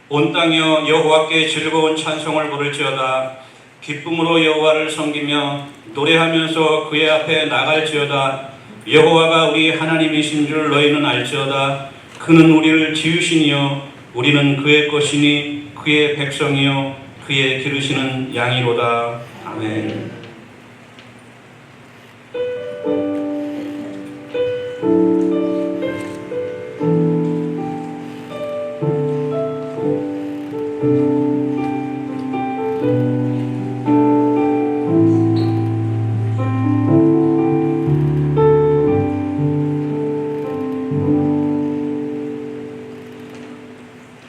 온 땅이여 여호와께 즐거운 찬송을 부를지어다. 기쁨으로 여호와를 섬기며 노래하면서 그의 앞에 나갈지어다. 여호와가 우리 하나님이신 줄 너희는 알지어다. 그는 우리를 지으시니요 우리는 그의 것이니 그의 백성이요 그의 기르시는 양이로다. 아멘.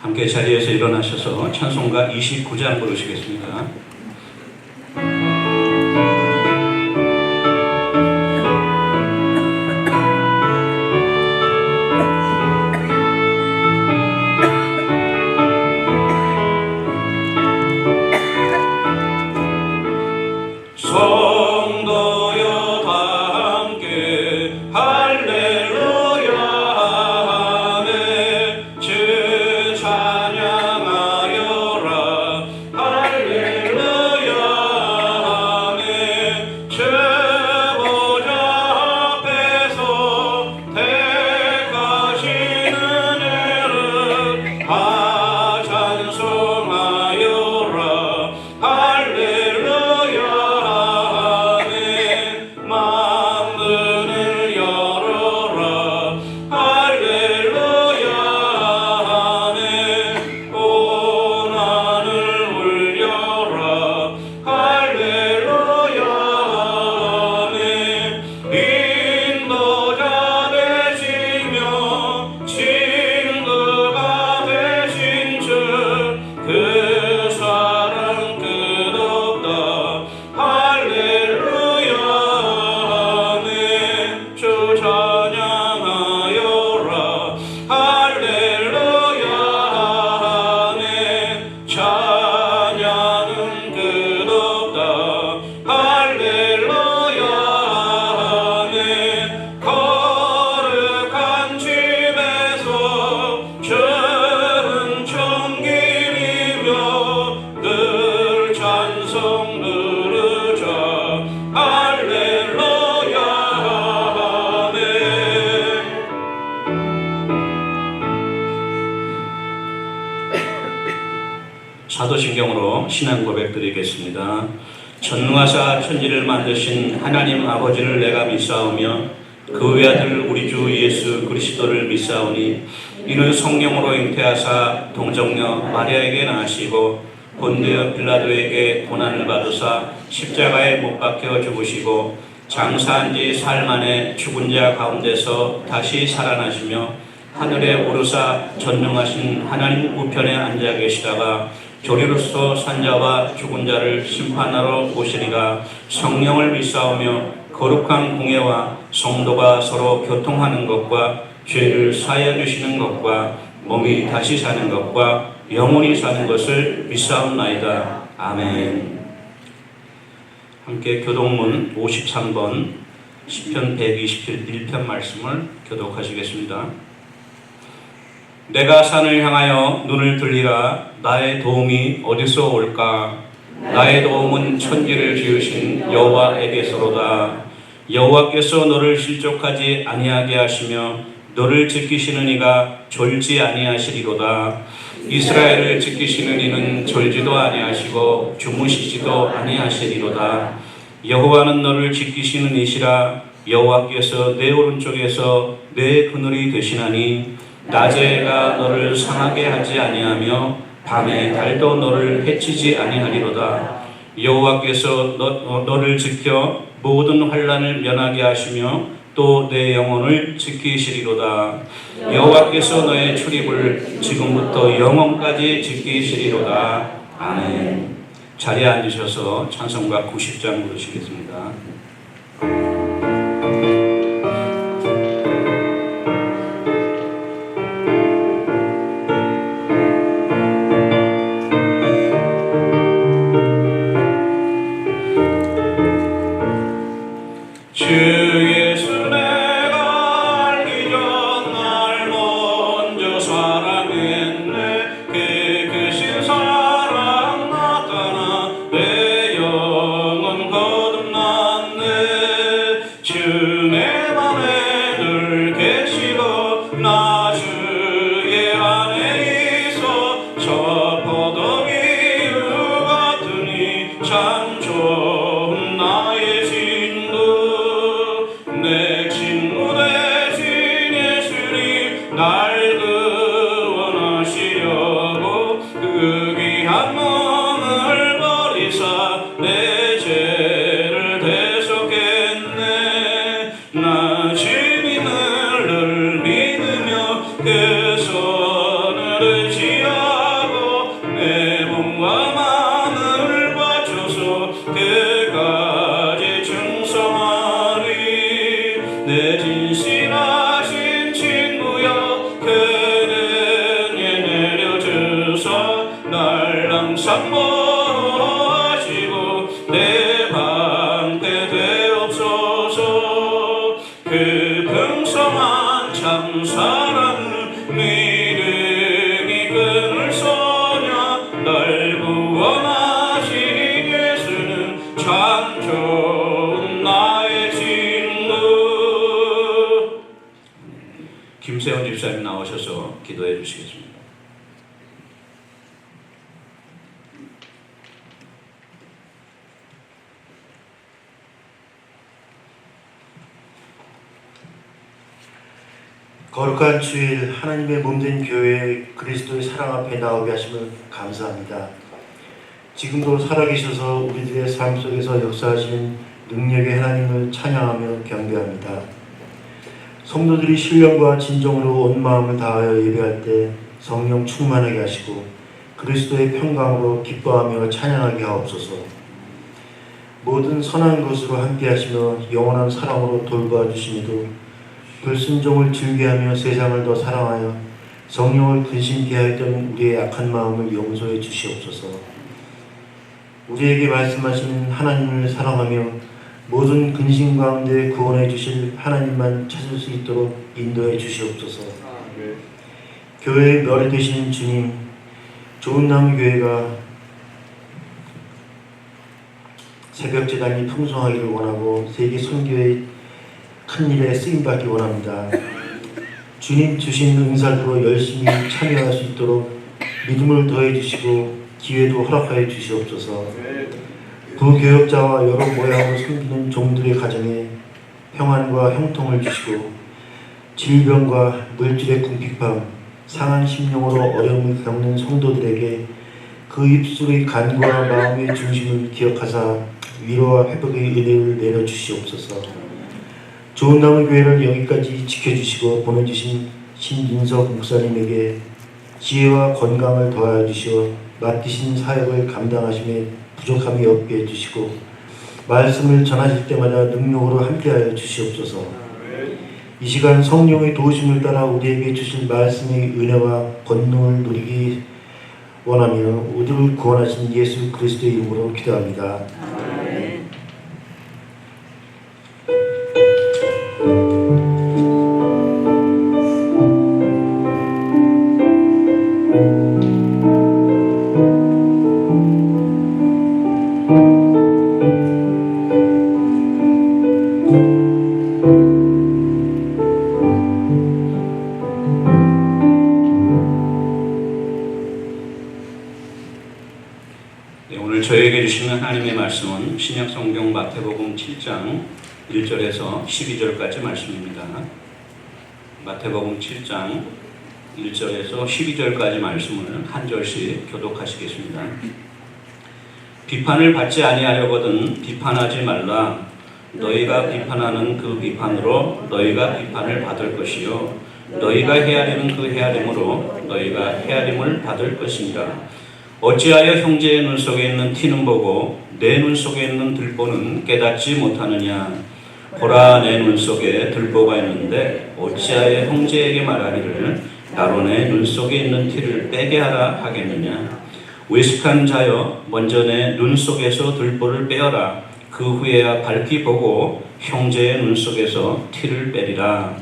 함께 자리에서 일어나셔서 찬송가 29장 부르시겠습니다. 성도여 다 함께 할렐루야 하네 주 찬양하여라 할렐루야 하네 주 보좌 앞에서 택하신 은혜를 다 찬송하여라 할렐루야 그 사랑 끝없다 할렐루야 하네 주 찬양하여라 할렐루야 하네 찬양은 끝없다 할렐루야 하네 거룩한 집에서 주는 종길이며 늘 찬송 부르자 할렐루야 하네. 사도신경으로 신앙 고백 드리겠습니다. 전능하사 천지를 만드신 하나님 아버지를 내가 믿사오며 그 외아들 우리 주 예수 그리스도를 믿사오니 이는 성령으로 잉태하사 동정녀 마리아에게 낳으시고 본디오 빌라도에게 고난을 받으사 십자가에 못 박혀 죽으시고 장사한 지 사흘 만에 죽은 자 가운데서 다시 살아나시며 하늘에 오르사 전능하신 하나님 우편에 앉아 계시다가 조리로서 산자와 죽은 자를 심판하러 오시리라. 성령을 믿사오며 거룩한 공예와 성도가 서로 교통하는 것과 죄를 사하여 주시는 것과 몸이 다시 사는 것과 영원히 사는 것을 믿사옵나이다. 아멘. 함께 교독문 53번 시편 121편 말씀을 교독하시겠습니다. 내가 산을 향하여 눈을 들리라. 나의 도움이 어디서 올까? 나의 도움은 천지를 지으신 여호와에게서로다. 여호와께서 너를 실족하지 아니하게 하시며 너를 지키시는 이가 졸지 아니하시리로다. 이스라엘을 지키시는 이는 졸지도 아니하시고 주무시지도 아니하시리로다. 여호와는 너를 지키시는 이시라. 여호와께서 내 오른쪽에서 내 그늘이 되시나니 낮에가 너를 상하게 하지 아니하며 밤에 달도 너를 해치지 아니하리로다. 여호와께서 너를 지켜 모든 환난을 면하게 하시며 또 내 영혼을 지키시리로다. 여호와께서 너의 출입을 지금부터 영원까지 지키시리로다. 아멘. 자리에 앉으셔서 찬송가 90장 부르시겠습니다. 주 예수 내가 알기 전 날 먼저 사랑했네. 그 날 구원하시려고 그 귀한 몸을 버리사 내 죄를 대속했네. 나 주님을 늘 믿으며 그 손을 의지하고 내 몸과 마음을 바쳐서 그까지 충성하리. 내 진실하신 친구여 그는 내려주사 날 항상 보호하시고 내 방패 되옵소서. 그 풍성한 참사랑을 믿음이 끊을 소냐. 날 구원하신 예수는 참 좋은 나의 친구. 김세원 집사님 나오셔서 기도해 주시겠습니다. 거룩한 주일 하나님의 몸된 교회 그리스도의 사랑 앞에 나오게 하심을 감사합니다. 지금도 살아계셔서 우리들의 삶 속에서 역사하시는 능력의 하나님을 찬양하며 경배합니다. 성도들이 신령과 진정으로 온 마음을 다하여 예배할 때 성령 충만하게 하시고 그리스도의 평강으로 기뻐하며 찬양하게 하옵소서. 모든 선한 것으로 함께 하시며 영원한 사랑으로 돌보아 주심에도 불순종을 즐겨하며 세상을 더 사랑하여 성령을 근심케 하였던 우리의 약한 마음을 용서해 주시옵소서. 우리에게 말씀하시는 하나님을 사랑하며 모든 근심 가운데 구원해 주실 하나님만 찾을 수 있도록 인도해 주시옵소서. 교회의 멸이 되시는 주님, 좋은 나무 교회가 새벽 재단이 풍성하기를 원하고 세계 선교의 큰 일에 쓰임받기 원합니다. 주님 주신 은사로 열심히 참여할 수 있도록 믿음을 더해 주시고 기회도 허락하여 주시옵소서. 부교역자와 여러 모양으로 섬기는 종들의 가정에 평안과 형통을 주시고 질병과 물질의 궁핍함, 상한 심령으로 어려움을 겪는 성도들에게 그 입술의 간과 마음의 중심을 기억하사 위로와 회복의 은혜를 내려주시옵소서. 좋은 나무 교회를 여기까지 지켜주시고 보내주신 신민석 목사님에게 지혜와 건강을 더하여 주시어 맡기신 사역을 감당하심에 부족함이 없게 해주시고 말씀을 전하실 때마다 능력으로 함께하여 주시옵소서. 이 시간 성령의 도우심을 따라 우리에게 주실 말씀의 은혜와 권능을 누리기 원하며 우리를 구원하신 예수 그리스도의 이름으로 기도합니다. 오늘 저에게 주시는 하나님의 말씀은 신약성경 마태복음 7장 1절에서 12절까지 말씀입니다. 마태복음 7장 1절에서 12절까지 말씀을 한 절씩 교독하시겠습니다. 비판을 받지 아니하려거든 비판하지 말라. 너희가 비판하는 그 비판으로 너희가 비판을 받을 것이요 너희가 헤아리는 그 헤아림으로 너희가 헤아림을 받을 것이니라. 어찌하여 형제의 눈 속에 있는 티는 보고 내 눈 속에 있는 들보는 깨닫지 못하느냐. 보라, 내 눈 속에 들보가 있는데 어찌하여 형제에게 말하기를 나로 내 눈 속에 있는 티를 빼게 하라 하겠느냐. 외식한 자여, 먼저 내 눈 속에서 들보를 빼어라. 그 후에야 밝히 보고 형제의 눈 속에서 티를 빼리라.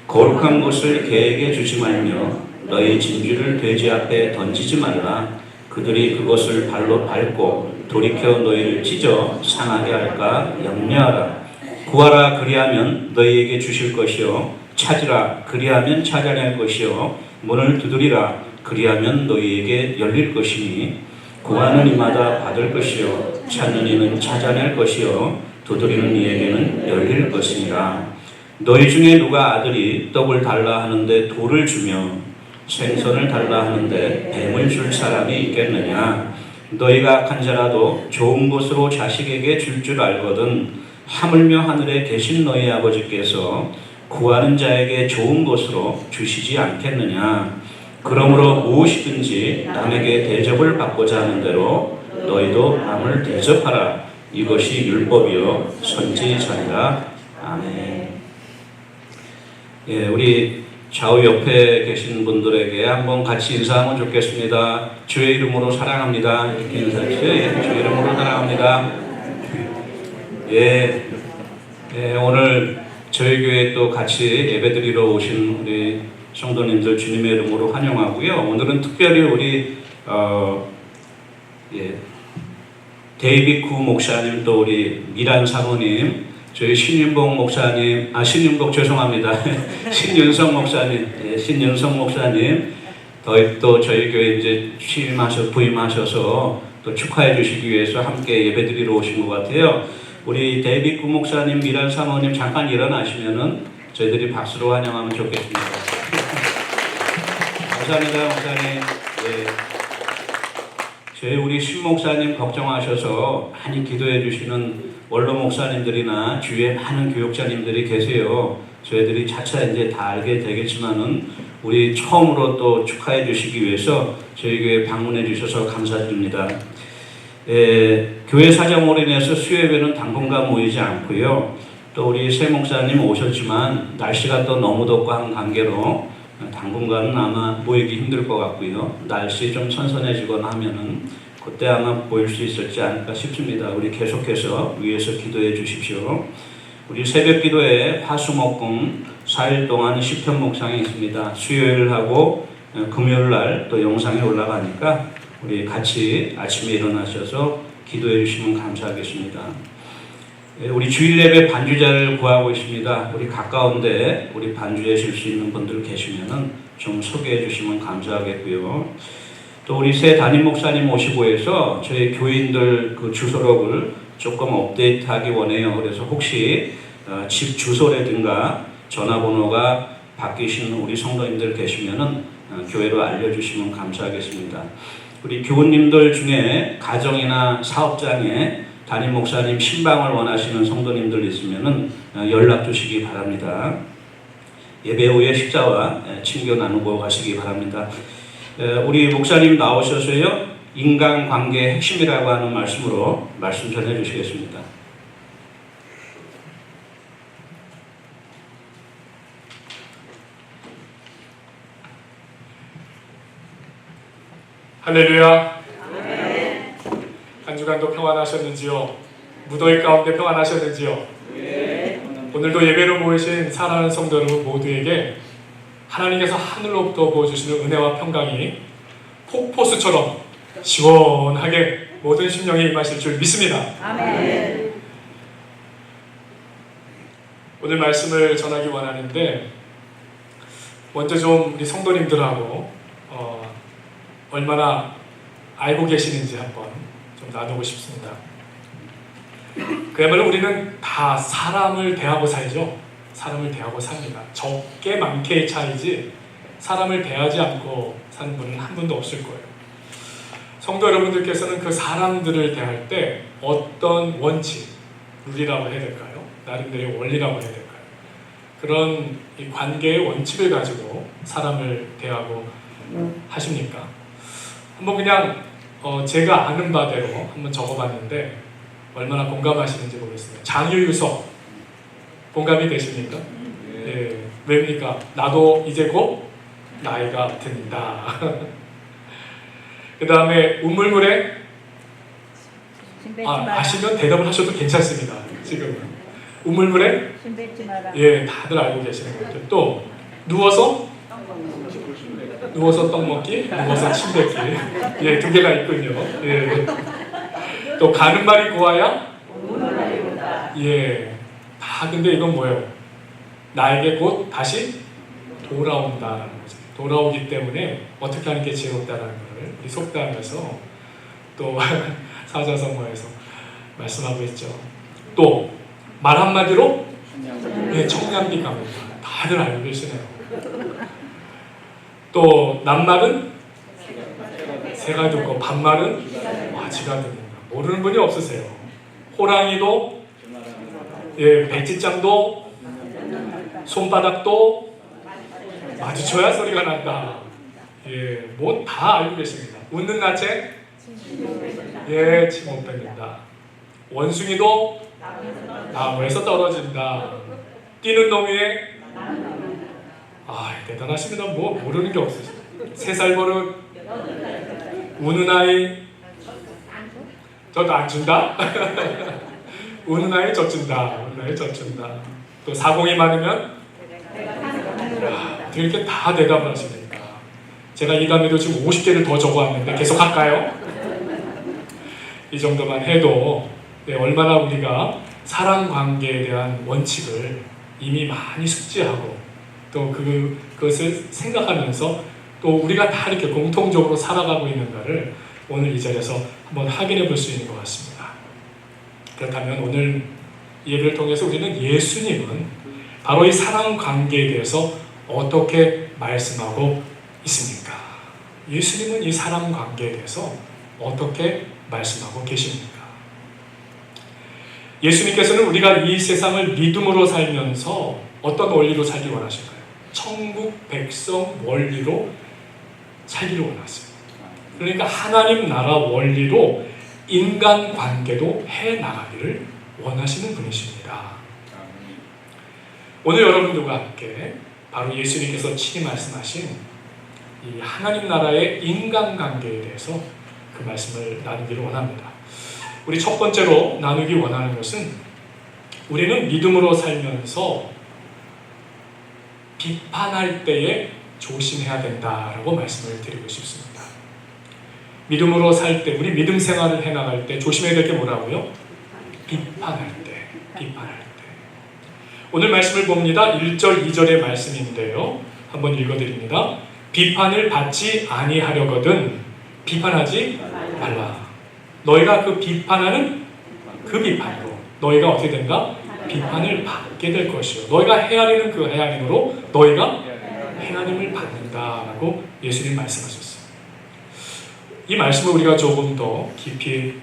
거룩한 것을 개에게 주지 말며 너희 진주를 돼지 앞에 던지지 말라. 그들이 그것을 발로 밟고 돌이켜 너희를 찢어 상하게 할까 염려하라. 구하라, 그리하면 너희에게 주실 것이요 찾으라, 그리하면 찾아낼 것이요 문을 두드리라, 그리하면 너희에게 열릴 것이니 구하는 이마다 받을 것이요 찾는 이는 찾아낼 것이요 두드리는 이에게는 열릴 것이니라. 너희 중에 누가 아들이 떡을 달라 하는데 돌을 주며 생선을 달라 하는데 뱀을 줄 사람이 있겠느냐? 너희가 악한 자라도 좋은 것으로 자식에게 줄 줄 알거든 하물며 하늘에 계신 너희 아버지께서 구하는 자에게 좋은 것으로 주시지 않겠느냐? 그러므로 무엇이든지 남에게 대접을 받고자 하는 대로 너희도 남을 대접하라. 이것이 율법이요 선지자니라. 아멘. 예, 우리 좌우 옆에 계신 분들에게 한번 같이 인사하면 좋겠습니다. 주의 이름으로 사랑합니다. 이렇게 인사하시죠. 예, 주의 이름으로 사랑합니다. 예, 예, 오늘 저희 교회에 또 같이 예배드리러 오신 우리 성도님들 주님의 이름으로 환영하고요. 오늘은 특별히 우리 데이비드 구 목사님, 또 우리 미란 사모님, 저희 신윤복 목사님, 신윤복 죄송합니다. 신윤성 목사님, 예, 신윤성 목사님, 또 저희 교회 이제 부임하셔서 또 축하해 주시기 위해서 함께 예배드리러 오신 것 같아요. 우리 데이비드 구 목사님, 미란 사모님 잠깐 일어나시면은 저희들이 박수로 환영하면 좋겠습니다. 감사합니다, 목사님. 예. 저희 우리 신 목사님 걱정하셔서 많이 기도해 주시는 원로 목사님들이나 주위에 많은 교육자님들이 계세요. 저희들이 차차 이제 다 알게 되겠지만은 우리 처음으로 또 축하해 주시기 위해서 저희 교회 방문해 주셔서 감사드립니다. 교회 사정으로 인해서 수요예배는 당분간 모이지 않고요. 또 우리 새 목사님 오셨지만 날씨가 또 너무 덥고 한 관계로 당분간은 아마 모이기 힘들 것 같고요. 날씨 좀 선선해지거나 하면은 그때 아마 보일 수 있을지 않을까 싶습니다. 우리 계속해서 위에서 기도해 주십시오. 우리 새벽 기도에 화수목금 4일 동안 시편 묵상이 있습니다. 수요일하고 금요일 날 또 영상이 올라가니까 우리 같이 아침에 일어나셔서 기도해 주시면 감사하겠습니다. 우리 주일 예배 반주자를 구하고 있습니다. 우리 가까운데 우리 반주해 줄 수 있는 분들 계시면은 좀 소개해 주시면 감사하겠고요. 또 우리 새 담임 목사님 모시고 해서 저희 교인들 그 주소록을 조금 업데이트하기 원해요. 그래서 혹시 집 주소라든가 전화번호가 바뀌신 우리 성도님들 계시면은 교회로 알려주시면 감사하겠습니다. 우리 교우님들 중에 가정이나 사업장에 담임 목사님 신방을 원하시는 성도님들 있으면은 연락 주시기 바랍니다. 예배 후에 식사와 친교 나누고 가시기 바랍니다. 우리 목사님 나오셔서요 인간관계의 핵심이라고 하는 말씀으로 말씀 전해 주시겠습니다. 할렐루야. 한 주간도 평안하셨는지요? 무더위 가운데 평안하셨는지요? 오늘도 예배로 모이신 사랑하는 성도 여러분 모두에게 하나님께서 하늘로부터 부어주시는 은혜와 평강이 폭포수처럼 시원하게 모든 심령에 임하실 줄 믿습니다. 아멘. 오늘 말씀을 전하기 원하는데 먼저 좀 우리 성도님들하고 얼마나 알고 계시는지 한번 좀 나누고 싶습니다. 그야말로 우리는 다 사람을 대하고 살죠. 사람을 대하고 삽니다. 적게 많게의 차이지 사람을 대하지 않고 사는 분은 한 분도 없을 거예요. 성도 여러분들께서는 그 사람들을 대할 때 어떤 원칙, 룰이라고 해야 될까요? 나름대로의 원리라고 해야 될까요? 그런 이 관계의 원칙을 가지고 사람을 대하고 하십니까? 한번 그냥 제가 아는 바대로 한번 적어봤는데 얼마나 공감하시는지 모르겠습니다. 장유유서 공감이 되십니까? 예, 왜입니까? 나도 이제 곧 나이가 든다. 그 다음에 우물물에 아시면 대답을 하셔도 괜찮습니다. 지금 우물물에 예, 다들 알고 계시는 거죠. 또 누워서 떡 먹기, 누워서 침 뱉기. 예, 두 개가 있군요. 예. 또 가는 말이 고와야 예, 다 근데 이건 뭐예요? 나에게 곧 다시 돌아온다라는 거죠. 돌아오기 때문에 어떻게 하는 게 지혜롭다라는 것을 우리 속담에서 또 사자성어에서 말씀하고 있죠. 또 말 한마디로 네, 청량리 가면 다들 알고 계시네요. 또 낱말은 새가 듣고 반말은 와지가 듣는다. 모르는 분이 없으세요. 호랑이도 예, 배짓장도 손바닥도 마주쳐야 소리가 난다. 예, 뭐 다 알고 계십니다. 웃는 나체 예, 침 못 뱉는다. 원숭이도 나무에서 떨어진다. 뛰는 놈 위에 대단하십니다. 뭐 모르는 게 없으시죠. 3살 버릇 우는 아이 저도 안 준다. 우는 아이 젖준다. 우는 아이 젖준다. 또 사공이 많으면 어떻게 이렇게 다 대답을 하십니까? 제가 이 다음에도 지금 50개를 더 적어왔는데 계속 할까요? 이 정도만 해도 네, 얼마나 우리가 사랑관계에 대한 원칙을 이미 많이 숙지하고 또 그것을 생각하면서 또 우리가 다 이렇게 공통적으로 살아가고 있는가를 오늘 이 자리에서 한번 확인해 볼 수 있는 것 같습니다. 그렇다면 오늘 예배를 통해서 우리는 예수님은 바로 이 사랑관계에 대해서 어떻게 말씀하고 있습니까? 예수님은 이 사랑관계에 대해서 어떻게 말씀하고 계십니까? 예수님께서는 우리가 이 세상을 믿음으로 살면서 어떤 원리로 살기 원하실까요? 천국 백성 원리로 살기를 원하세요. 그러니까 하나님 나라 원리로 인간관계도 해나가기를 원하시는 분이십니다. 오늘 여러분들과 함께 바로 예수님께서 친히 말씀하신 이 하나님 나라의 인간관계에 대해서 그 말씀을 나누기를 원합니다. 우리 첫 번째로 나누기 원하는 것은 우리는 믿음으로 살면서 비판할 때에 조심해야 된다라고 말씀을 드리고 싶습니다. 믿음으로 살 때, 우리 믿음 생활을 해나갈 때 조심해야 될 게 뭐라고요? 비판할 때. 오늘 말씀을 봅니다. 1절, 2절의 말씀인데요. 한번 읽어드립니다. 비판을 받지 아니하려거든 비판하지 말라. 너희가 그 비판하는 그 비판으로 너희가 어떻게 된다? 비판을 받게 될 것이요. 너희가 헤아리는 그 헤아림으로 너희가 헤아림을 받는다라고 예수님 말씀하셨어요. 이 말씀을 우리가 조금 더 깊이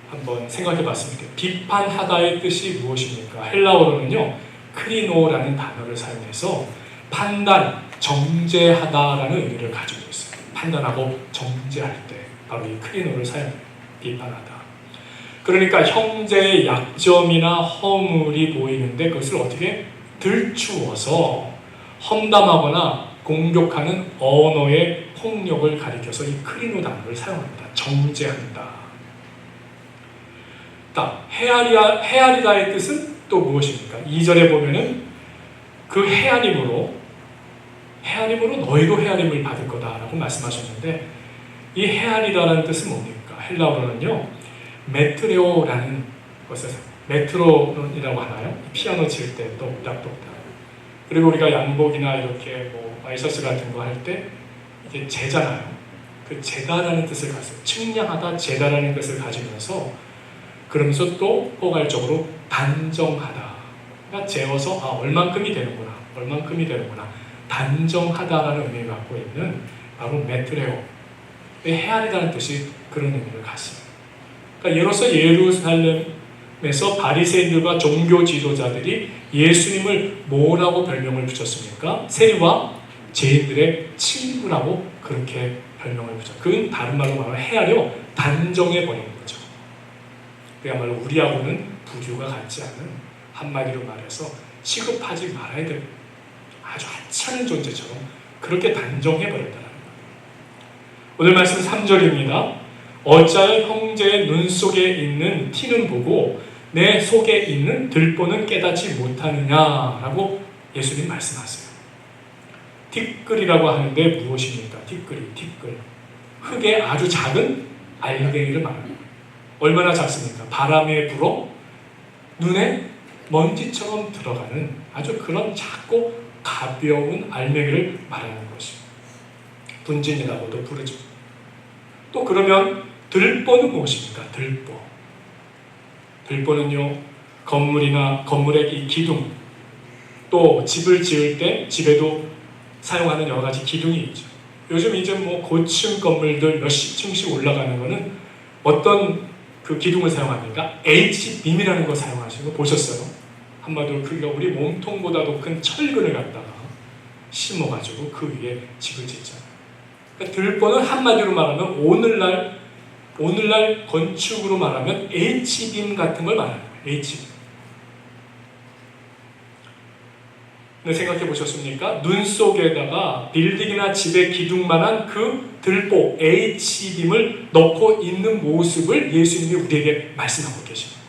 한번 생각해 봤습니다. 비판하다의 뜻이 무엇입니까? 헬라어로는요, 크리노라는 단어를 사용해서 판단, 정죄하다라는 의미를 가지고 있어요. 판단하고 정죄할 때 바로 이 크리노를 사용해요. 비판하다. 그러니까 형제의 약점이나 허물이 보이는데 그것을 어떻게 들추어서 험담하거나 공격하는 언어의 폭력을 가리켜서 이 크리노 단어를 사용합니다. 정죄한다. 헤아리다의 뜻은 또 무엇입니까? 2절에 보면은 그 헤아림으로 너희도 헤아림을 받을 거다라고 말씀하셨는데 이 헤아리다라는 뜻은 뭡니까? 헬라어로는요, 메트레오라는 것에서 메트로논이라고 하나요? 피아노 칠 때 똑딱똑딱. 그리고 우리가 양복이나 이렇게 뭐 와이셔츠 같은 거 할 때 이게 제잖아요. 그 제다라는 뜻을 가지고 측량하다, 제다라는 뜻을 가지면서 그러면서 또 포괄적으로 단정하다. 그러니까 재어서 얼만큼이 되는구나, 단정하다라는 의미를 갖고 있는 바로 메트레오. 헤아리다는 뜻이 그런 의미를 갖습니다. 그러니까 예로서 예루살렘에서 바리새인들과 종교 지도자들이 예수님을 뭐라고 별명을 붙였습니까? 세리와 죄인들의 친구라고 그렇게 별명을 붙였죠. 그건 다른 말로 말하면 헤아려 단정해 버리는 거죠. 그야말로 우리하고는 부류가 같지 않은, 한마디로 말해서 취급하지 말아야 될 아주 하찮은 존재처럼 그렇게 단정해 버렸다는 거예요. 오늘 말씀 3절입니다. 어찌하여 형제의 눈 속에 있는 티는 보고 내 속에 있는 들보는 깨닫지 못하느냐라고 예수님 말씀하세요. 티끌이라고 하는데 무엇입니까? 티끌. 흙의 아주 작은 알갱이를 말합니다. 얼마나 작습니까? 바람에 불어 눈에 먼지처럼 들어가는 아주 그런 작고 가벼운 알맹이를 말하는 것입니다. 분진이라고도 부르죠. 또 그러면 들보는 무엇입니까? 들보는요, 건물의 이 기둥, 또 집을 지을 때 집에도 사용하는 여러 가지 기둥이 있죠. 요즘 이제 뭐 고층 건물들 몇십 층씩 올라가는 거는 어떤 그 기둥을 사용합니까? H빔이라는 거 사용하시는 거 보셨어요? 한마디로 그게 우리 몸통보다도 큰 철근을 갖다가 심어가지고 그 위에 집을 짓잖아요. 그러니까 들보는 한마디로 말하면 오늘날 건축으로 말하면 H빔 같은 걸 말하는 거예요. H빔. 근데 생각해 보셨습니까? 눈 속에다가 빌딩이나 집의 기둥만한 그 들보 H빔을 넣고 있는 모습을 예수님이 우리에게 말씀하고 계십니다.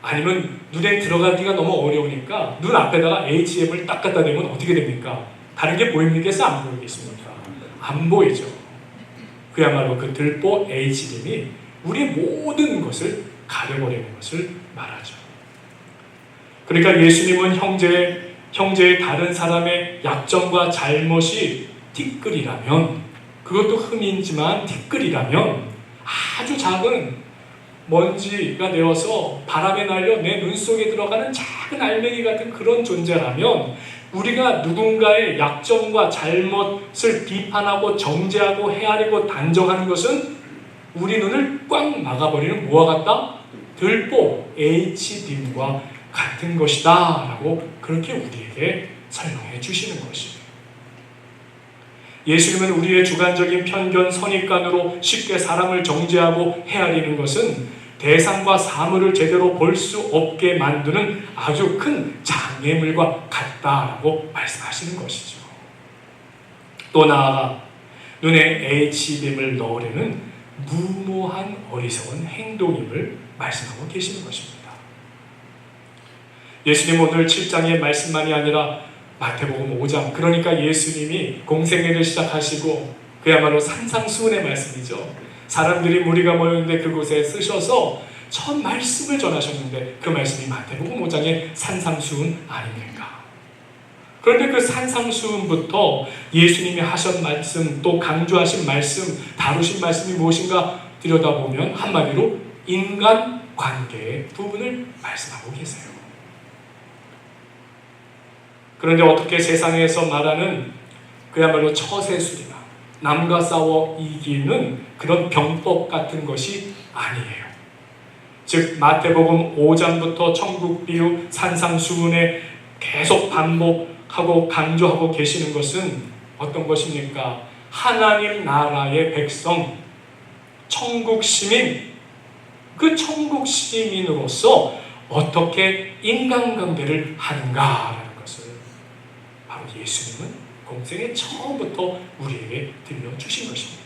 아니면 눈에 들어가기가 너무 어려우니까 눈 앞에다가 H빔을 딱 갖다 대면 어떻게 됩니까? 다른 게 보입니까? 안 보이겠습니까? 안 보이죠. 그야말로 그 들보 H빔이 우리의 모든 것을 가려버리는 것을 말하죠. 그러니까 예수님은 형제의 다른 사람의 약점과 잘못이 티끌이라면, 그것도 흠이지만 티끌이라면 아주 작은 먼지가 되어서 바람에 날려 내 눈 속에 들어가는 작은 알맹이 같은 그런 존재라면, 우리가 누군가의 약점과 잘못을 비판하고 정죄하고 헤아리고 단정하는 것은 우리 눈을 꽉 막아버리는 뭐와 같다? 들보 H빔과 같은 것이다 라고 그렇게 우리에게 설명해 주시는 것이에요. 예수님은 우리의 주관적인 편견, 선입관으로 쉽게 사람을 정죄하고 헤아리는 것은 대상과 사물을 제대로 볼 수 없게 만드는 아주 큰 장애물과 같다라고 말씀하시는 것이죠. 또 나아가 눈에 H빔을 넣으려는 무모한 어리석은 행동임을 말씀하고 계시는 것입니다. 예수님 오늘 7장의 말씀만이 아니라 마태복음 5장, 그러니까 예수님이 공생애를 시작하시고 그야말로 산상수훈의 말씀이죠. 사람들이 무리가 모였는데 그곳에 쓰셔서 첫 말씀을 전하셨는데 그 말씀이 마태복음 5장의 산상수훈 아닙니까? 그런데 그 산상수훈부터 예수님이 하신 말씀, 또 강조하신 말씀, 다루신 말씀이 무엇인가 들여다보면 한마디로 인간관계의 부분을 말씀하고 계세요. 그런데 어떻게 세상에서 말하는 그야말로 처세술이나 남과 싸워 이기는 그런 병법 같은 것이 아니에요. 즉 마태복음 5장부터 천국 비유, 산상수훈에 계속 반복하고 강조하고 계시는 것은 어떤 것입니까? 하나님 나라의 백성, 천국 시민, 그 천국 시민으로서 어떻게 인간관계를 하는가라는 것을 바로 예수님은 공생의 처음부터 우리에게 들려주신 것입니다.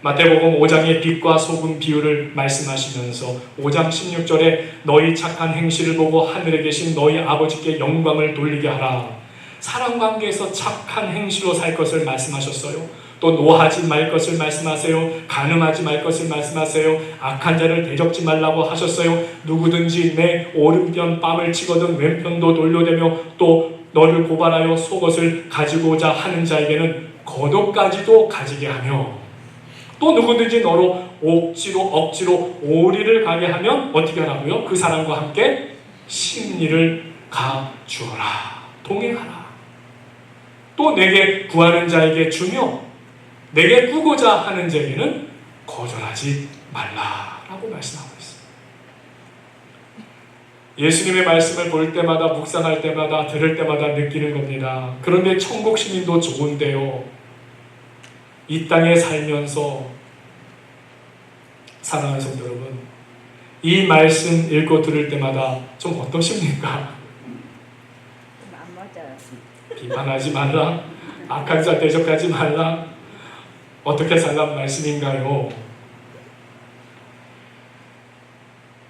마태복음 5장의 빛과 소금 비유를 말씀하시면서 5장 16절에 너희 착한 행실을 보고 하늘에 계신 너희 아버지께 영광을 돌리게 하라. 사랑관계에서 착한 행실로 살 것을 말씀하셨어요. 또 노하지 말 것을 말씀하세요. 간음하지 말 것을 말씀하세요. 악한 자를 대적지 말라고 하셨어요. 누구든지 내 오른편 뺨을 치거든 왼편도 돌려대며 또 너를 고발하여 속옷을 가지고자 하는 자에게는 겉옷까지도 가지게 하며 또 누구든지 너로 억지로 오리를 가게 하면 어떻게 하라고요? 그 사람과 함께 심리를 가주어라. 동행하라. 또 내게 구하는 자에게 주며 내게 꾸고자 하는 자에게는 거절하지 말라라고 말씀하고 있습니다. 예수님의 말씀을 볼 때마다, 묵상할 때마다, 들을 때마다 느끼는 겁니다. 그런데 천국 시민도 좋은데요, 이 땅에 살면서 사랑하는 성도 여러분, 이 말씀 읽고 들을 때마다 좀 어떠십니까? 안 맞아요. 비판하지 말라, 악한 자 대적하지 말라, 어떻게 살란 말씀인가요?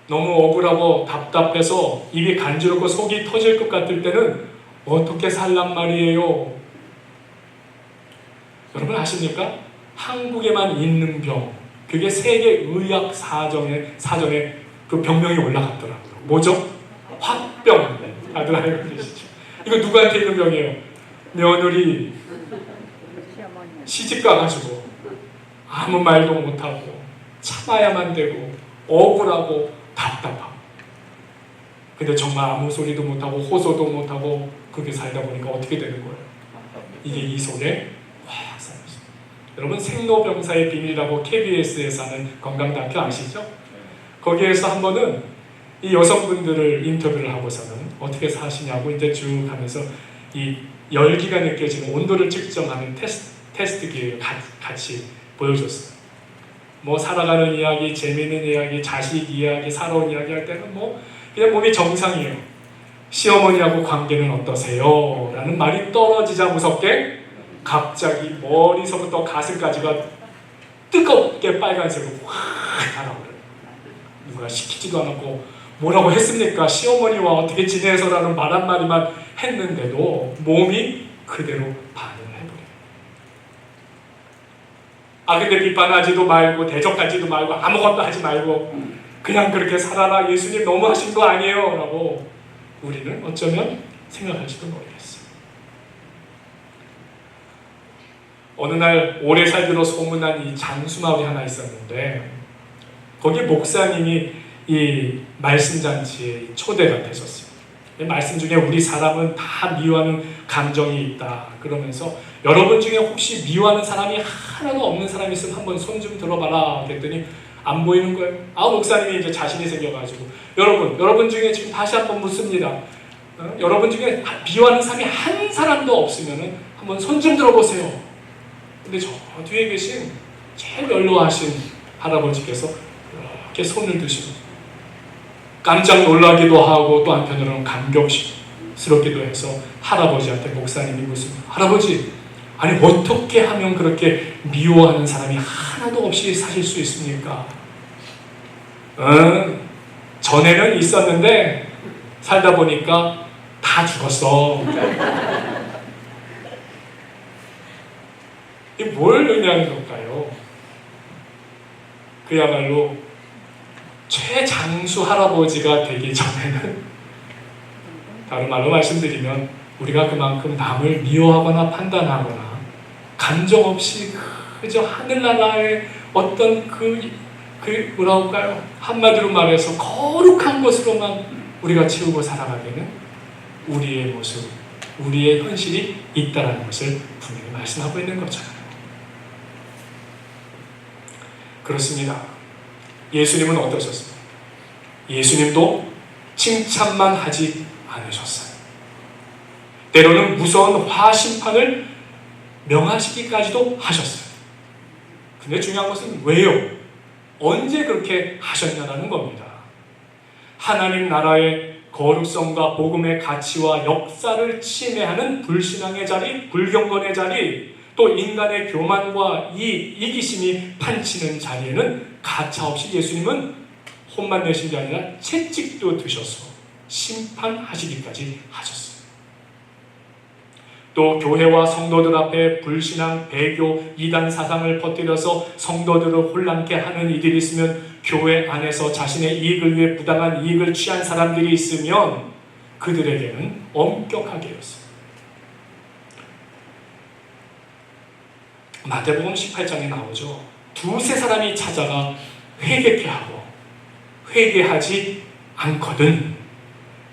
너무 억울하고 답답해서 입이 간지럽고 속이 터질 것 같을 때는 어떻게 살란 말이에요? 여러분 아십니까? 한국에만 있는 병, 그게 세계 의학 사전에 그 병명이 올라갔더라고요. 뭐죠? 화병. 다들 알고 계시죠? 이거 누구한테 있는 병이에요? 며느리 시집 가가지고 아무 말도 못하고 참아야만 되고 억울하고 답답하고 근데 정말 아무 소리도 못하고 호소도 못하고 그렇게 살다 보니까 어떻게 되는 거예요? 이게 이 속에 확 쌓였어요. 여러분 생로병사의 비밀이라고 KBS에서 하는 건강 다큐 아시죠? 거기에서 한 번은 이 여성분들을 인터뷰를 하고서는 어떻게 사시냐고 이제 쭉 하면서 이 열기가 느껴지는 온도를 측정하는 테스트기를 같이 보여줬어요. 뭐 살아가는 이야기, 재미있는 이야기, 자식 이야기, 살아온 이야기 할 때는 뭐 그냥 몸이 정상이에요. 시어머니하고 관계는 어떠세요? 라는 말이 떨어지자 무섭게 갑자기 머리서부터 가슴까지가 뜨겁게 빨간색으로 확 달아오르는. 누가 시키지도 않았고 뭐라고 했습니까? 시어머니와 어떻게 지내서라는 말 한마디만 했는데도 몸이 그대로 반응을 해버려요. 근데 비판하지도 말고 대적하지도 말고 아무것도 하지 말고 그냥 그렇게 살아라, 예수님 너무하신 거 아니에요? 라고 우리는 어쩌면 생각할지도 모르겠어요. 어느 날 오래 살기로 소문난 이 장수마을이 하나 있었는데 거기 목사님이 이 말씀잔치에 초대가 되셨어요. 말씀 중에 우리 사람은 다 미워하는 감정이 있다 그러면서 여러분 중에 혹시 미워하는 사람이 하나도 없는 사람이 있으면 한번 손 좀 들어봐라 그랬더니 안 보이는 거예요. 목사님이 이제 자신이 생겨가지고 여러분 중에 지금 다시 한번 묻습니다. 여러분 중에 미워하는 사람이 한 사람도 없으면 한번 손 좀 들어보세요. 근데 저 뒤에 계신 제일 연로하신 할아버지께서 이렇게 손을 드시고 깜짝 놀라기도 하고 또 한편으로는 감격스럽기도 해서 할아버지한테 목사님이 묻습니다. 할아버지, 아니 어떻게 하면 그렇게 미워하는 사람이 하나도 없이 사실 수 있습니까? 전에는 있었는데 살다 보니까 다 죽었어. 이게 뭘 의미하는 걸까요? 그야말로 최장수 할아버지가 되기 전에는 다른 말로 말씀드리면 우리가 그만큼 남을 미워하거나 판단하거나 감정 없이 그저 하늘나라의 어떤 그 뭐라고 할까요? 한마디로 말해서 거룩한 것으로만 우리가 채우고 살아가기에는 우리의 모습, 우리의 현실이 있다는 것을 분명히 말씀하고 있는 거잖아요. 그렇습니다. 예수님은 어떠셨습니까? 예수님도 칭찬만 하지 않으셨어요. 때로는 무서운 화심판을 명하시기까지도 하셨어요. 근데 중요한 것은 왜요? 언제 그렇게 하셨냐라는 겁니다. 하나님 나라의 거룩성과 복음의 가치와 역사를 침해하는 불신앙의 자리, 불경건의 자리, 또 인간의 교만과 이기심이 판치는 자리에는 가차없이 예수님은 혼만 내신 게 아니라 채찍도 드셔서 심판하시기까지 하셨어요. 또 교회와 성도들 앞에 불신앙, 배교, 이단 사상을 퍼뜨려서 성도들을 혼란케 하는 이들이 있으면 교회 안에서 자신의 이익을 위해 부당한 이익을 취한 사람들이 있으면 그들에게는 엄격하게 했어요. 마태복음 18장에 나오죠. 두세 사람이 찾아가 회개케 하고 회개하지 않거든,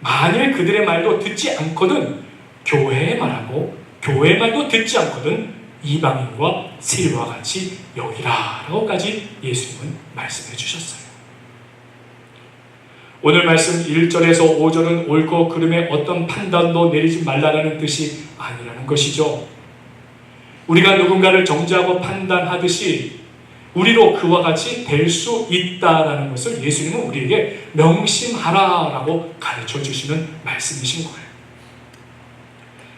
만일 그들의 말도 듣지 않거든 교회의 말하고 교회의 말도 듣지 않거든 이방인과 세리와 같이 여기라 라고까지 예수님은 말씀해 주셨어요. 오늘 말씀 1절에서 5절은 옳고 그름에 어떤 판단도 내리지 말라는 뜻이 아니라는 것이죠. 우리가 누군가를 정죄하고 판단하듯이 우리로 그와 같이 될 수 있다라는 것을 예수님은 우리에게 명심하라라고 가르쳐 주시는 말씀이신 거예요.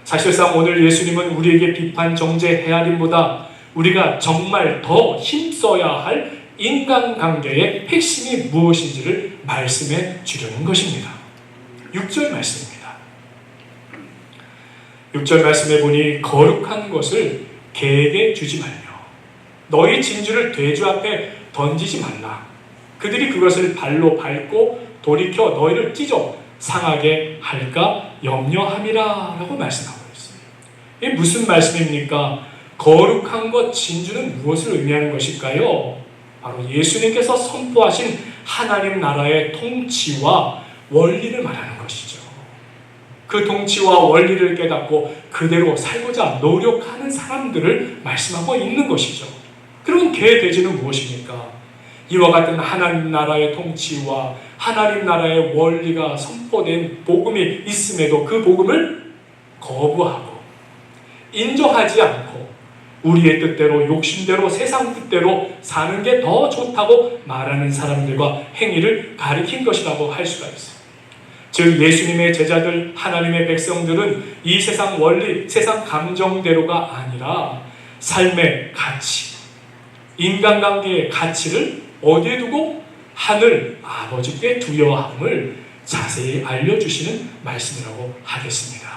사실상 오늘 예수님은 우리에게 비판, 정죄, 헤아림보다 우리가 정말 더 힘써야 할 인간관계의 핵심이 무엇인지를 말씀해 주려는 것입니다. 6절 말씀입니다. 6절 말씀에 보니 거룩한 것을 개에게 주지 말며 너희 진주를 돼지 앞에 던지지 말라. 그들이 그것을 발로 밟고 돌이켜 너희를 찢어 상하게 할까 염려함이라 라고 말씀하고 있습니다. 이게 무슨 말씀입니까? 거룩한 것, 진주는 무엇을 의미하는 것일까요? 바로 예수님께서 선포하신 하나님 나라의 통치와 원리를 말하는 것이죠. 그 통치와 원리를 깨닫고 그대로 살고자 노력하는 사람들을 말씀하고 있는 것이죠. 그럼 개 돼지는 무엇입니까? 이와 같은 하나님 나라의 통치와 하나님 나라의 원리가 선포된 복음이 있음에도 그 복음을 거부하고 인정하지 않고 우리의 뜻대로 욕심대로 세상 뜻대로 사는 게 더 좋다고 말하는 사람들과 행위를 가리킨 것이라고 할 수가 있어요. 즉 예수님의 제자들, 하나님의 백성들은 이 세상 원리, 세상 감정대로가 아니라 삶의 가치, 인간관계의 가치를 어디에 두고 하늘 아버지께 두려워함을 자세히 알려주시는 말씀이라고 하겠습니다.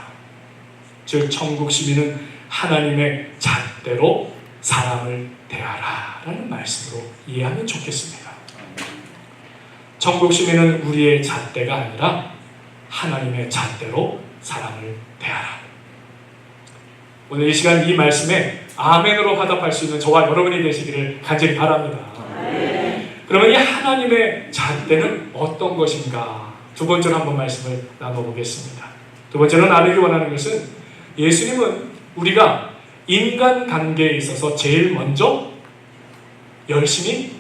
즉 천국 시민은 하나님의 잣대로 사람을 대하라 라는 말씀으로 이해하면 좋겠습니다. 천국 시민은 우리의 잣대가 아니라 하나님의 잣대로 사람을 대하라. 오늘 이 시간 이 말씀에 아멘으로 화답할 수 있는 저와 여러분이 되시기를 간절히 바랍니다. 그러면 이 하나님의 잣대는 어떤 것인가? 두 번째로 한번 말씀을 나눠보겠습니다. 두 번째로 나누기 원하는 것은 예수님은 우리가 인간관계에 있어서 제일 먼저 열심히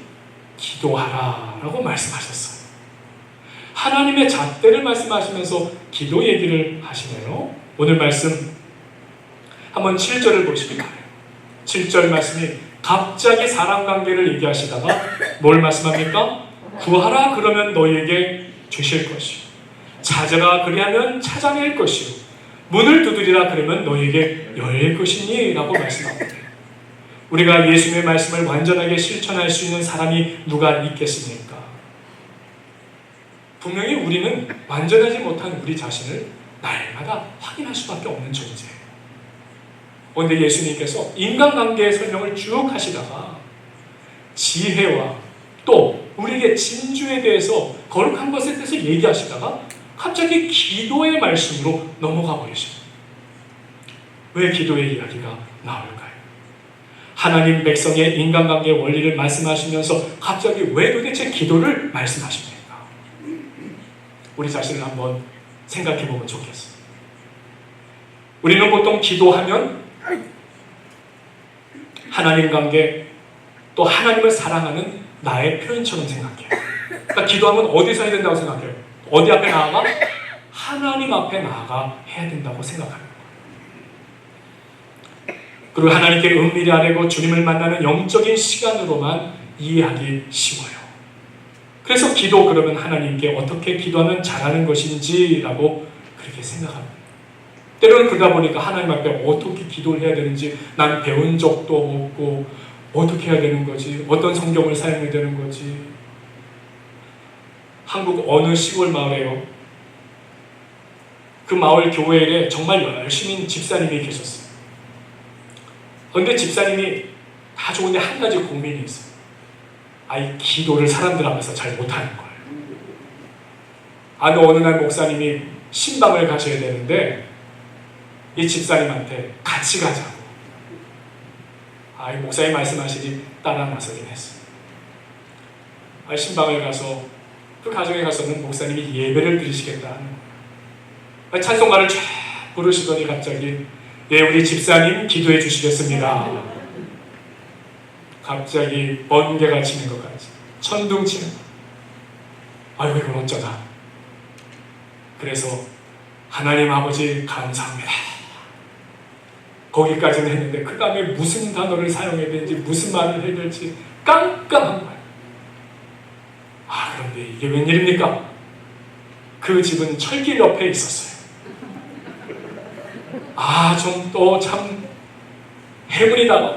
기도하라라고 말씀하셨어요. 하나님의 잣대를 말씀하시면서 기도 얘기를 하시네요. 오늘 말씀 한번 7절을 보시기 바라요. 7절 말씀이 갑자기 사람관계를 얘기하시다가 뭘 말씀합니까? 구하라 그러면 너희에게 주실 것이요 찾으라 그리하면 찾아낼 것이요 문을 두드리라 그러면 너희에게 열릴 것이니 라고 말씀합니다. 우리가 예수님의 말씀을 완전하게 실천할 수 있는 사람이 누가 있겠습니까? 분명히 우리는 완전하지 못한 우리 자신을 날마다 확인할 수밖에 없는 존재예요. 그런데 예수님께서 인간관계의 설명을 쭉 하시다가 지혜와 또 우리에게 진주에 대해서 거룩한 것에 대해서 얘기하시다가 갑자기 기도의 말씀으로 넘어가 버리십니다. 왜 기도의 이야기가 나올까요? 하나님 백성의 인간관계 원리를 말씀하시면서 갑자기 왜 도대체 기도를 말씀하십니까? 우리 자신을 한번 생각해 보면 좋겠어요. 우리는 보통 기도하면 하나님 관계 또 하나님을 사랑하는 나의 표현처럼 생각해요. 그러니까 기도하면 어디서 해야 된다고 생각해요? 어디 앞에 나아가? 하나님 앞에 나아가 해야 된다고 생각합니다. 그리고 하나님께 은밀히 아뢰고 주님을 만나는 영적인 시간으로만 이해하기 쉬워요. 그래서 기도 그러면 하나님께 어떻게 기도하면 잘하는 것인지라고 그렇게 생각합니다. 때로는 그러다 보니까 하나님 앞에 어떻게 기도를 해야 되는지 난 배운 적도 없고 어떻게 해야 되는 거지? 어떤 성경을 사용해야 되는 거지? 한국 어느 시골 마을에요. 그 마을 교회에 정말 열심히 집사님이 계셨어요. 그런데 집사님이 다 좋은데 한 가지 고민이 있어요. 아이 기도를 사람들 앞에서 잘 못하는 거예요. 어느 날 목사님이 신방을 가셔야 되는데 이 집사님한테 같이 가자고. 이 목사님 말씀하시니 따라 나서긴 했어요. 신방을 가서 그 가정에 가서는 목사님이 예배를 드리시겠다는 거예요. 찬송가를 쫙 부르시더니 갑자기 예 우리 집사님 기도해 주시겠습니다. 갑자기 번개가 치는 것 같이 천둥 치는 것. 아이고 이건 어쩌다. 그래서 하나님 아버지 감사합니다. 거기까지는 했는데 그 다음에 무슨 단어를 사용해야 되는지 무슨 말을 해야 될지 깜깜한 거예요. 그런데 이게 웬일입니까? 그 집은 철길 옆에 있었어요. 좀 또 참 해문이다.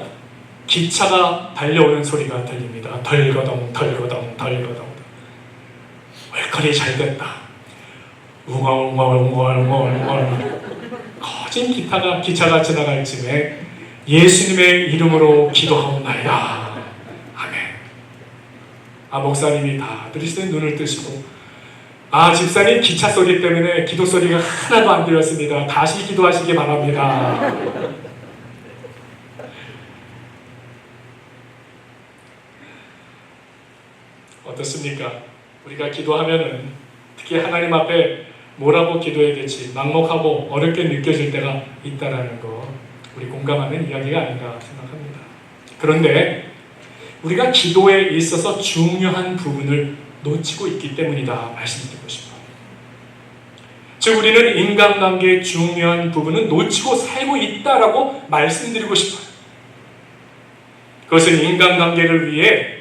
기차가 달려오는 소리가 들립니다. 덜거덩 덜거덩 덜거덩. 웰컬이 잘 됐다. 웅얼웅얼웅얼웅얼웅얼. 거진 기차가 지나갈 쯤에 예수님의 이름으로 기도하옵나이다. 아멘. 목사님이 다 들으시더니 눈을 뜨시고 집사님 기차 소리 때문에 기도 소리가 하나도 안 들렸습니다. 다시 기도하시기 바랍니다. 어떻습니까? 우리가 기도하면은 특히 하나님 앞에 뭐라고 기도해야 될지 막막하고 어렵게 느껴질 때가 있다라는 거 우리 공감하는 이야기가 아닌가 생각합니다. 그런데 우리가 기도에 있어서 중요한 부분을 놓치고 있기 때문이다 말씀드리고 싶어요. 즉 우리는 인간관계의 중요한 부분은 놓치고 살고 있다라고 말씀드리고 싶어요. 그것은 인간관계를 위해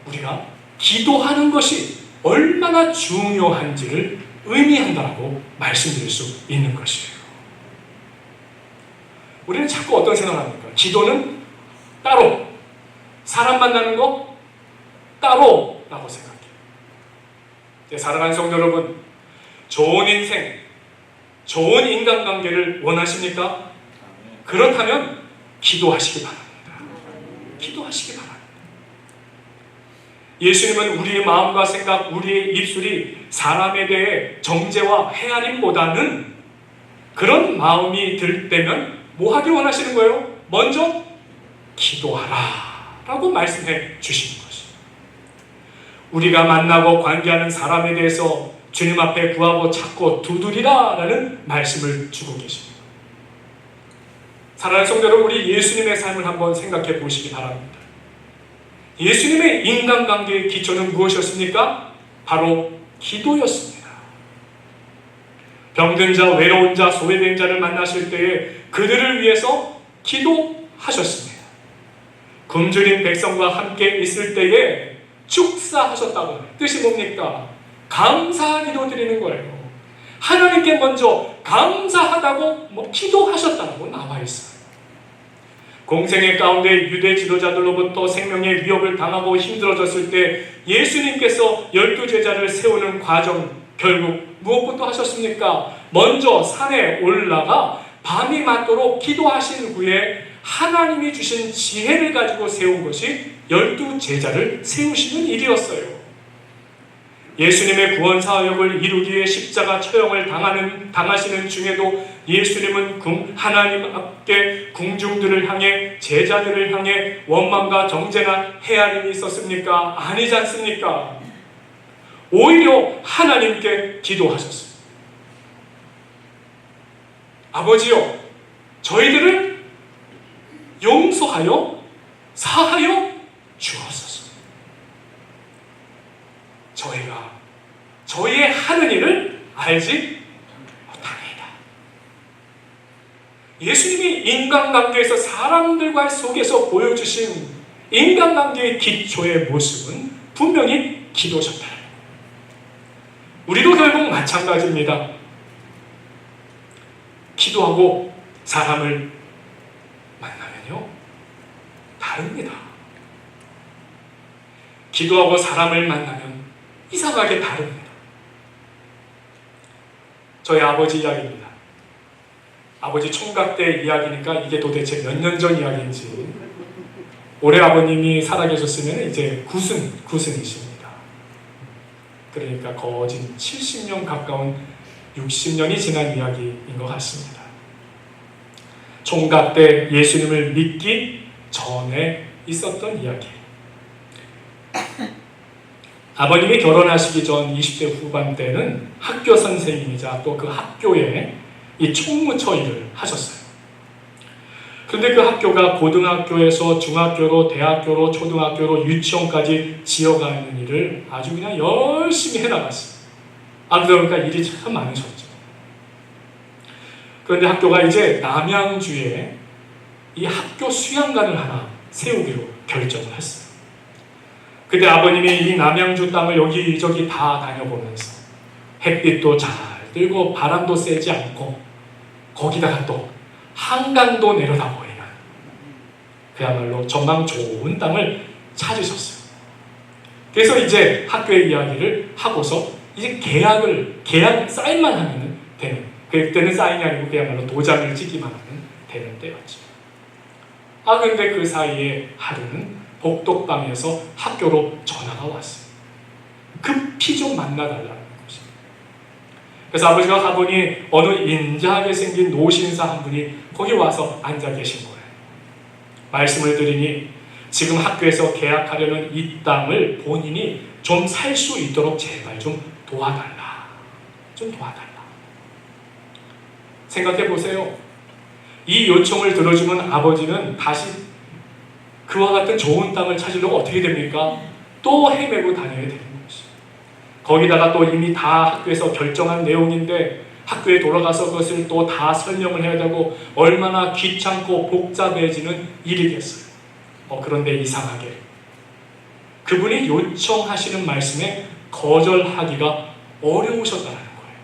우리가 기도하는 것이 얼마나 중요한지를 의미한다고 말씀드릴 수 있는 것이에요. 우리는 자꾸 어떤 생각을 합니까? 기도는 따로, 사람 만나는 거 따로라고 생각해요. 사랑하는 성도 여러분, 좋은 인생, 좋은 인간관계를 원하십니까? 그렇다면 기도하시기 바랍니다. 기도하시기 바랍니다. 예수님은 우리의 마음과 생각, 우리의 입술이 사람에 대해 정죄와 헤아림보다는 그런 마음이 들 때면 뭐 하기 원하시는 거예요? 먼저 기도하라 라고 말씀해 주시는 것이에요. 우리가 만나고 관계하는 사람에 대해서 주님 앞에 구하고 찾고 두드리라 라는 말씀을 주고 계십니다. 사랑하는 성도 여러분, 우리 예수님의 삶을 한번 생각해 보시기 바랍니다. 예수님의 인간관계의 기초는 무엇이었습니까? 바로 기도였습니다. 병든 자, 외로운 자, 소외된 자를 만나실 때에 그들을 위해서 기도하셨습니다. 굶주린 백성과 함께 있을 때에 축사하셨다고. 뜻이 뭡니까? 감사 기도 드리는 거예요. 하나님께 먼저 감사하다고 기도하셨다고 나와 있어요. 공생의 가운데 유대 지도자들로부터 생명의 위협을 당하고 힘들어졌을 때 예수님께서 12제자를 세우는 과정, 결국 무엇부터 하셨습니까? 먼저 산에 올라가 밤이 맞도록 기도하신 후에 하나님이 주신 지혜를 가지고 세운 것이 12제자를 세우시는 일이었어요. 예수님의 구원 사역을 이루기 위해 십자가 처형을 당하시는 중에도 예수님은 하나님 앞에 궁중들을 향해, 제자들을 향해 원망과 정죄나 헤아림이 있었습니까? 아니지 않습니까? 오히려 하나님께 기도하셨습니다. 아버지요, 저희들을 용서하여 사하여 주옵소서. 저희가 저희의 하는 일을 알지 못합니다. 예수님이 인간관계에서 사람들과 속에서 보여주신 인간관계의 기초의 모습은 분명히 기도셨다. 우리도 결국 마찬가지입니다. 기도하고 사람을 만나면요, 다릅니다. 기도하고 사람을 만나면 이상하게 다릅니다. 저희 아버지 이야기입니다. 아버지 총각 때 이야기니까 이게 도대체 몇 년 전 이야기인지. 올해 아버님이 살아계셨으면 이제 구순이십니다. 그러니까 거진 70년 가까운 60년이 지난 이야기인 것 같습니다. 총각 때 예수님을 믿기 전에 있었던 이야기. 아버님이 결혼하시기 전 20대 후반 때는 학교 선생님이자 또 그 학교에 이 총무처 일을 하셨어요. 그런데 그 학교가 고등학교에서 중학교로 대학교로 초등학교로 유치원까지 지어가는 일을 아주 그냥 열심히 해나갔어요. 그러니까 일이 참 많으셨죠. 그런데 학교가 이제 남양주에 이 학교 수양관을 하나 세우기로 결정을 했어요. 그때 아버님이 이 남양주 땅을 여기저기 다 다녀보면서 햇빛도 잘 들고 바람도 세지 않고 거기다가 또 한강도 내려다 보이는 그야말로 전망 좋은 땅을 찾으셨어요. 그래서 이제 학교의 이야기를 하고서 이제 계약 사인만 하면 되는, 그때는 사인이 아니고 그야말로 도장을 찍기만 하면 되는 때였죠. 그런데 그 사이에 하루는 복덕방에서 학교로 전화가 왔어요. 급히 좀 만나달라는 것입니다. 그래서 아버지가 가보니 어느 인자하게 생긴 노신사 한 분이 거기 와서 앉아 계신 거예요. 말씀을 드리니 지금 학교에서 계약하려는 이 땅을 본인이 좀 살 수 있도록 제발 좀 도와달라. 좀 도와달라. 생각해 보세요. 이 요청을 들어주면 아버지는 다시 그와 같은 좋은 땅을 찾으려고 어떻게 됩니까? 또 헤매고 다녀야 되는 것이죠. 거기다가 또 이미 다 학교에서 결정한 내용인데 학교에 돌아가서 그것을 또 다 설명을 해야 되고 얼마나 귀찮고 복잡해지는 일이겠어요. 그런데 이상하게 그분이 요청하시는 말씀에 거절하기가 어려우셨다는 거예요.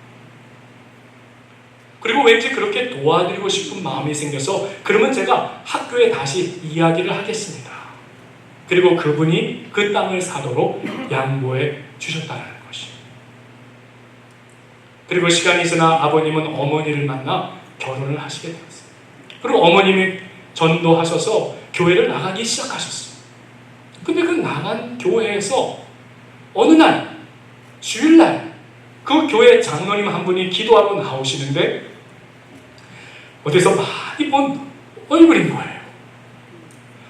그리고 왠지 그렇게 도와드리고 싶은 마음이 생겨서 그러면 제가 학교에 다시 이야기를 하겠습니다. 그리고 그분이 그 땅을 사도록 양보해 주셨다는 것이에요. 그리고 시간이 지나 아버님은 어머니를 만나 결혼을 하시게 되었어요. 그리고 어머님이 전도하셔서 교회를 나가기 시작하셨어요. 근데 그 나간 교회에서 어느 날 주일날 그 교회 장로님 한 분이 기도하러 나오시는데 어디서 많이 본 얼굴인 거예요.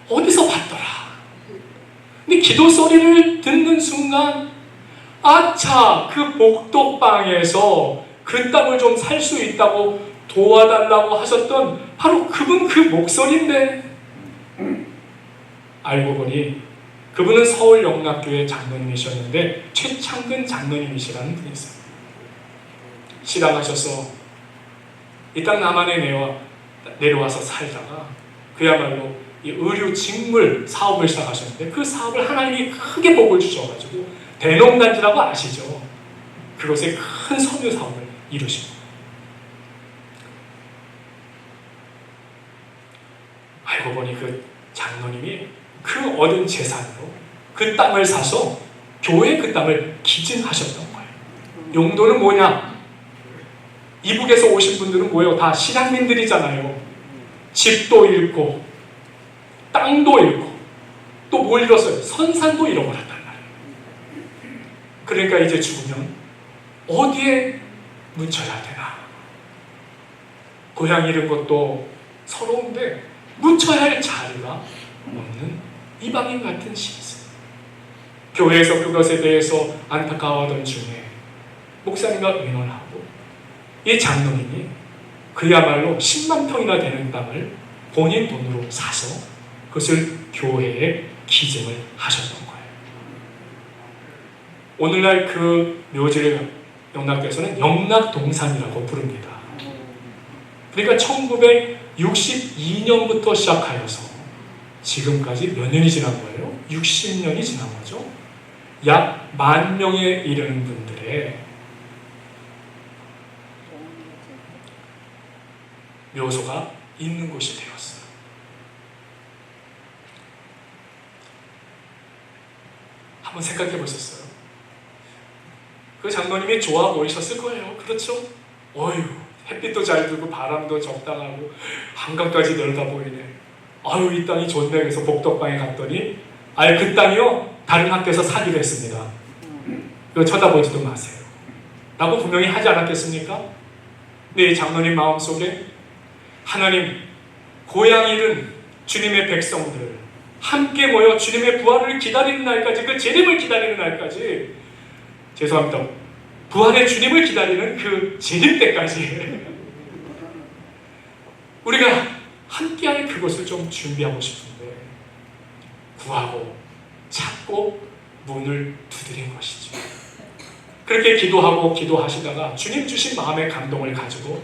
어디서 봤더라. 근데 기도 소리를 듣는 순간 아차, 그 복덕방에서 그 땅을 좀 살 수 있다고 도와달라고 하셨던 바로 그분 그 목소리인데 알고 보니 그분은 서울영락교회 장로님이셨는데 최창근 장로님이시라는 분이 있어요. 신앙하셔서 이 땅 남한에 내려와서 살다가 그야말로 이 의류 직물 사업을 시작하셨는데 그 사업을 하나님이 크게 복을 주셔가지고 대농단지라고 아시죠? 그곳에 큰 섬유 사업을 이루시고 알고 보니 그 장로님이 그 얻은 재산으로 그 땅을 사서 교회에 그 땅을 기증하셨던 거예요. 용도는 뭐냐? 이북에서 오신 분들은 뭐예요? 다 신앙민들이잖아요. 집도 잃고 땅도 잃고 또 뭘 잃었어요? 선산도 잃어버렸단 말이에요. 그러니까 이제 죽으면 어디에 묻혀야 되나? 고향 잃은 것도 서러운데 묻혀야 할 자리가 없는 이방인 같은 시선. 교회에서 그것에 대해서 안타까워하던 중에 목사님과 의논하고 이 장로님이 그야말로 10만 평이나 되는 땅을 본인 돈으로 사서 그것을 교회에 기증을 하셨던 거예요. 오늘날 그 묘지를 영락교에서는 영락동산이라고 부릅니다. 그러니까 1962년부터 시작하여서 지금까지 몇 년이 지난 거예요? 60년이 지난 거죠. 약 10,000명에 이르는 분들의 묘소가 있는 곳이 되었어요. 한번 생각해 보셨어요? 그 장로님이 좋아 보이셨을 거예요. 그렇죠? 어휴, 햇빛도 잘 들고 바람도 적당하고 한강까지 내려다 보이네. 아유, 이 땅이 좋네. 그래서 복덕방에 갔더니 아예 그 땅이요, 다른 학교에서 사기로 했습니다. 이거 쳐다보지도 마세요. 라고 분명히 하지 않았겠습니까? 근데 이 장로님 마음속에 하나님, 고향 잃은 주님의 백성들 함께 모여 주님의 부활을 기다리는 날까지, 그 재림을 기다리는 날까지, 죄송합니다, 부활의 주님을 기다리는 그 재림 때까지 우리가 함께할 그것을 좀 준비하고 싶은데 구하고 찾고 문을 두드린 것이죠. 그렇게 기도하고 기도하시다가 주님 주신 마음의 감동을 가지고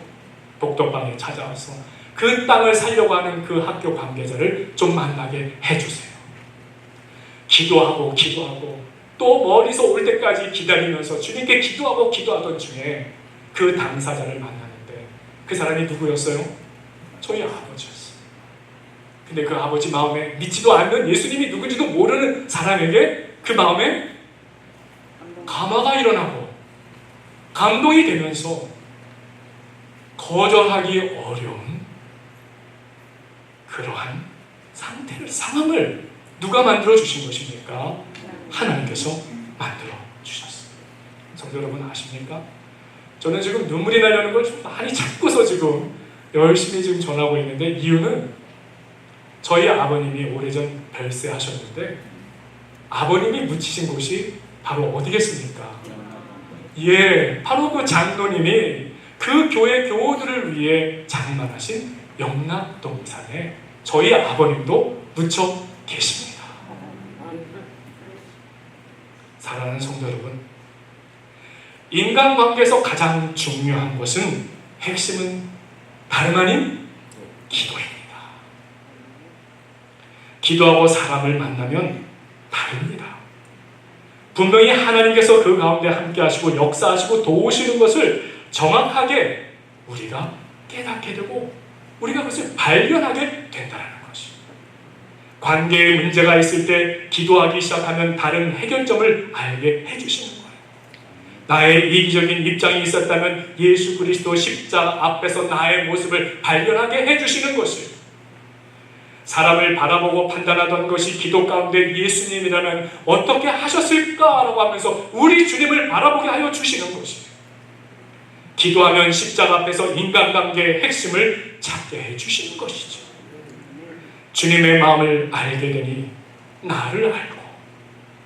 복덕방에 찾아와서 그 땅을 살려고 하는 그 학교 관계자를 좀 만나게 해주세요. 기도하고 기도하고 또 멀리서 올 때까지 기다리면서 주님께 기도하고 기도하던 중에 그 당사자를 만났는데 그 사람이 누구였어요? 저희 아버지였어요. 근데 그 아버지 마음에 믿지도 않는, 예수님이 누군지도 모르는 사람에게 그 마음에 감화가 일어나고 감동이 되면서 거절하기 어려운 그러한 상황을 누가 만들어 주신 것입니까? 하나님께서 만들어 주셨어요. 성도 여러분 아십니까? 저는 지금 눈물이 나려는 걸 좀 많이 참고서 지금 열심히 지금 전하고 있는데, 이유는 저희 아버님이 오래전 별세하셨는데 아버님이 묻히신 곳이 바로 어디겠습니까? 예, 바로 그 장로님이 그 교회 교우들을 위해 장만하신 영락동산에 저희 아버님도 묻혀 계십니다. 사랑하는 성도 여러분, 인간관계에서 가장 중요한 것은 핵심은 다름 아닌 기도입니다. 기도하고 사람을 만나면 다릅니다. 분명히 하나님께서 그 가운데 함께 하시고 역사하시고 도우시는 것을 정확하게 우리가 깨닫게 되고 우리가 그것을 발견하게 된다는 것입니다. 관계에 문제가 있을 때 기도하기 시작하면 다른 해결점을 알게 해주시는 거예요. 나의 이기적인 입장이 있었다면 예수 그리스도 십자가 앞에서 나의 모습을 발견하게 해주시는 것이에요. 사람을 바라보고 판단하던 것이 기도 가운데 예수님이라면 어떻게 하셨을까라고 하면서 우리 주님을 바라보게 하여 주시는 것이에요. 기도하면 십자가 앞에서 인간관계의 핵심을 찾게 해주시는 것이죠. 주님의 마음을 알게 되니 나를 알고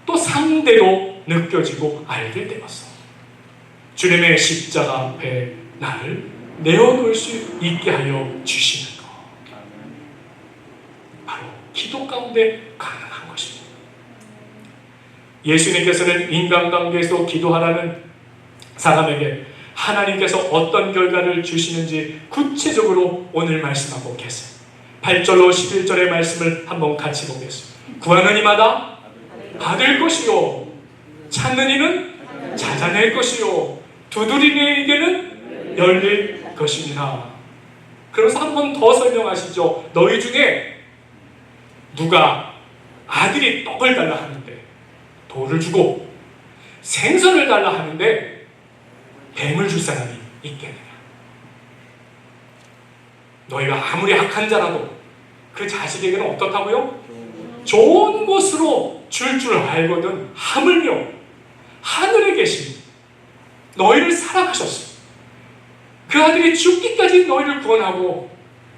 또 상대도 느껴지고 알게 되었어. 주님의 십자가 앞에 나를 내어놓을 수 있게 하여 주시는 것. 바로 기도 가운데 가능한 것입니다. 예수님께서는 인간관계에서 기도하라는 사람에게 하나님께서 어떤 결과를 주시는지 구체적으로 오늘 말씀하고 계세요. 8절로 11절의 말씀을 한번 같이 보겠습니다. 구하는 이마다 받을 것이요, 찾는 이는 찾아낼 것이요, 두드리는 이에게는 열릴 것입니다. 그래서 한 번 더 설명하시죠. 너희 중에 누가 아들이 떡을 달라 하는데 돌을 주고 생선을 달라 하는데 뱀을 줄 사람이 있겠느냐? 너희가 아무리 악한 자라도 그 자식에게는 어떻다고요? 좋은 것으로 줄 알거든 하물며 하늘에 계신 너희를 사랑하셨어. 그 아들이 죽기까지 너희를 구원하고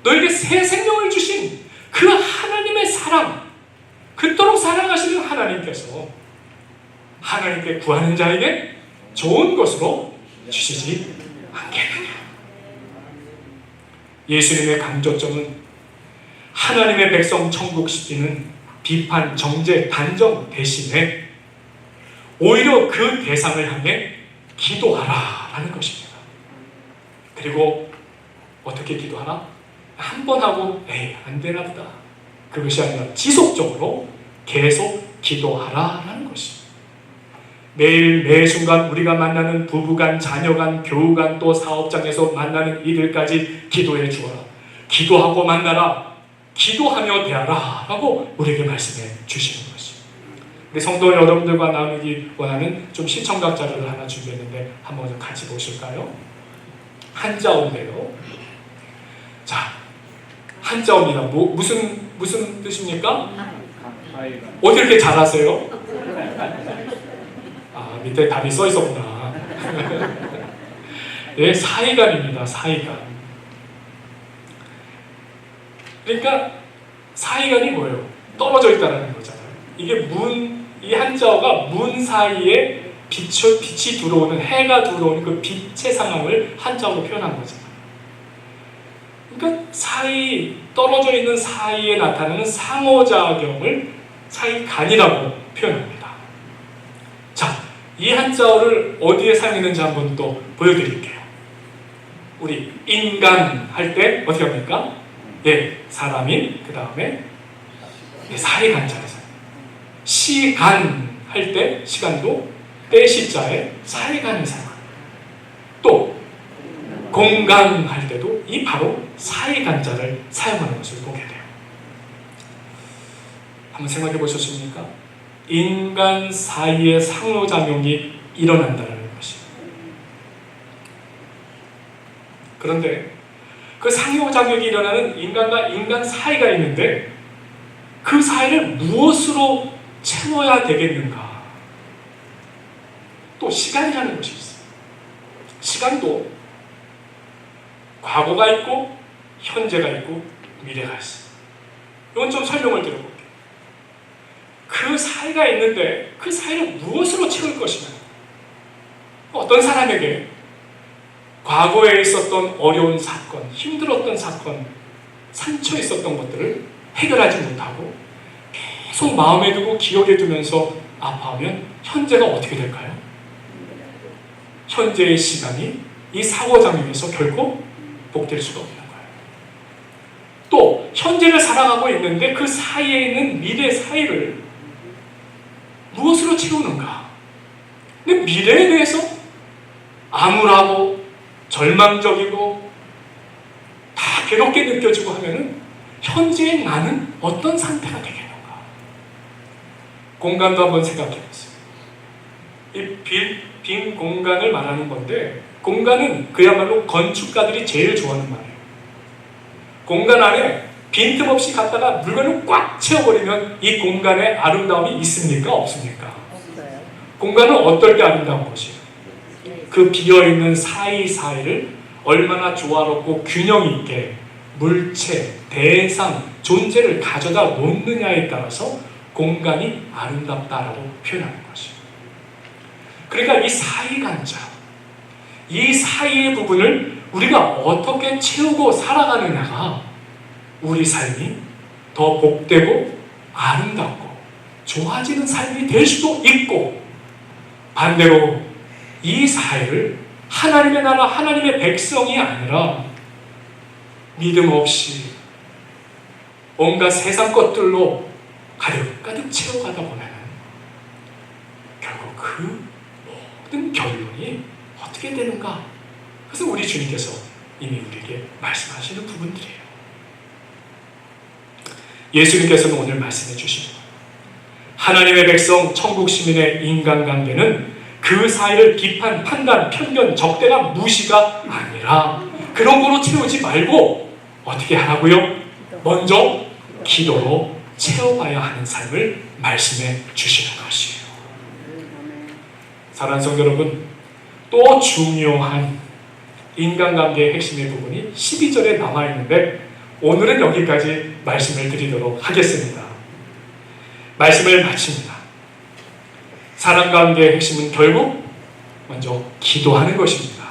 너에게 새 생명을 주신 그 하나님의 사랑, 그토록 사랑하시는 하나님께서 하나님께 구하는 자에게 좋은 것으로 주시지 않겠느냐. 예수님의 강조점은 하나님의 백성 천국시키는 비판, 정죄, 단정 대신에 오히려 그 대상을 향해 기도하라라는 것입니다. 그리고 어떻게 기도하라? 한 번 하고 에이 안 되나 보다. 그것이 아니라 지속적으로 계속 기도하라라는 것입니다. 매일 매 순간 우리가 만나는 부부간, 자녀간, 교우간, 또 사업장에서 만나는 이들까지 기도해 주어라. 기도하고 만나라. 기도하며 대하라 라고 우리에게 말씀해 주시는 것입니다. 우리 성도 여러분들과 나누기 원하는 좀 시청각 자료를 하나 준비했는데 한번 좀 같이 보실까요? 한자어인데요. 자, 한자어입니다. 무슨 뜻입니까? 어디 이렇게 잘하세요? 아, 밑에 답이 써 있었구나. 네, 사이간입니다. 사이간. 그러니까 사이간이 뭐예요? 떨어져 있다는 거잖아요. 이게 이 한자어가 문 사이에 빛이 들어오는, 해가 들어오는 그 빛의 상황을 한자어로 표현한 거잖아요. 그러니까 떨어져 있는 사이에 나타나는 상호작용을 사이간이라고 표현합니다. 자, 이 한자어를 어디에 사용했는지 한번 또 보여드릴게요. 우리 인간 할 때 어떻게 합니까? 예, 사람인 그 다음에 사이간자에서 시간 할 때 시간도 때 시자에 사이간을 사용합니다. 또 공간 할 때도 이 바로 사이간자를 사용하는 것을 보게 돼요. 한번 생각해 보셨습니까? 인간 사이의 상호작용이 일어난다는 것입니다. 그런데 그 상호작용이 일어나는 인간과 인간 사이가 있는데 그 사이를 무엇으로 채워야 되겠는가? 또 시간이라는 것이 있어요. 시간도 과거가 있고 현재가 있고 미래가 있어요. 이건 좀 설명을 드려볼게요. 그 사이가 있는데 그 사이를 무엇으로 채울 것이냐? 어떤 사람에게 과거에 있었던 어려운 사건, 힘들었던 사건, 상처 있었던 것들을 해결하지 못하고 계속 마음에 두고 기억에 두면서 아파하면 현재가 어떻게 될까요? 현재의 시간이 이 사고장면에서 결코 복될 수가 없는 거예요. 또 현재를 살아가고 있는데 그 사이에 있는 미래 사이를 무엇으로 채우는가? 근데 미래에 대해서 암울하고 절망적이고 다 괴롭게 느껴지고 하면은 현재의 나는 어떤 상태가 되겠는가? 공간도 한번 생각해 보세요. 이 빈 공간을 말하는 건데, 공간은 그야말로 건축가들이 제일 좋아하는 말이에요. 공간 안에 빈틈없이 갖다가 물건을 꽉 채워버리면 이 공간에 아름다움이 있습니까? 없습니까? 없어요. 공간은 어떨 때 아름다운 것이에요? 그 비어있는 사이사이를 얼마나 조화롭고 균형 있게 물체, 대상, 존재를 가져다 놓느냐에 따라서 공간이 아름답다라고 표현하는 것이에요. 그러니까 이 사이간자, 이 사이의 부분을 우리가 어떻게 채우고 살아가느냐가 우리 삶이 더 복되고 아름답고 좋아지는 삶이 될 수도 있고, 반대로 이 사이를 하나님의 나라, 하나님의 백성이 아니라 믿음 없이 온갖 세상 것들로 가득 채워가다 보면 결국 그 모든 결론이 어떻게 되는가? 그래서 우리 주님께서 이미 우리에게 말씀하시는 부분들이에요. 예수님께서는 오늘 말씀해 주시는 하나님의 백성, 천국 시민의 인간관계는 그 사이를 비판, 판단, 편견, 적대감, 무시가 아니라 그런 거로 채우지 말고 어떻게 하라고요? 먼저 기도로 채워가야 하는 삶을 말씀해 주시는 것이에요. 사랑하는 성도 여러분, 또 중요한 인간관계의 핵심의 부분이 12절에 남아있는데 오늘은 여기까지 말씀을 드리도록 하겠습니다. 말씀을 마칩니다. 사랑관계의 핵심은 결국 먼저 기도하는 것입니다.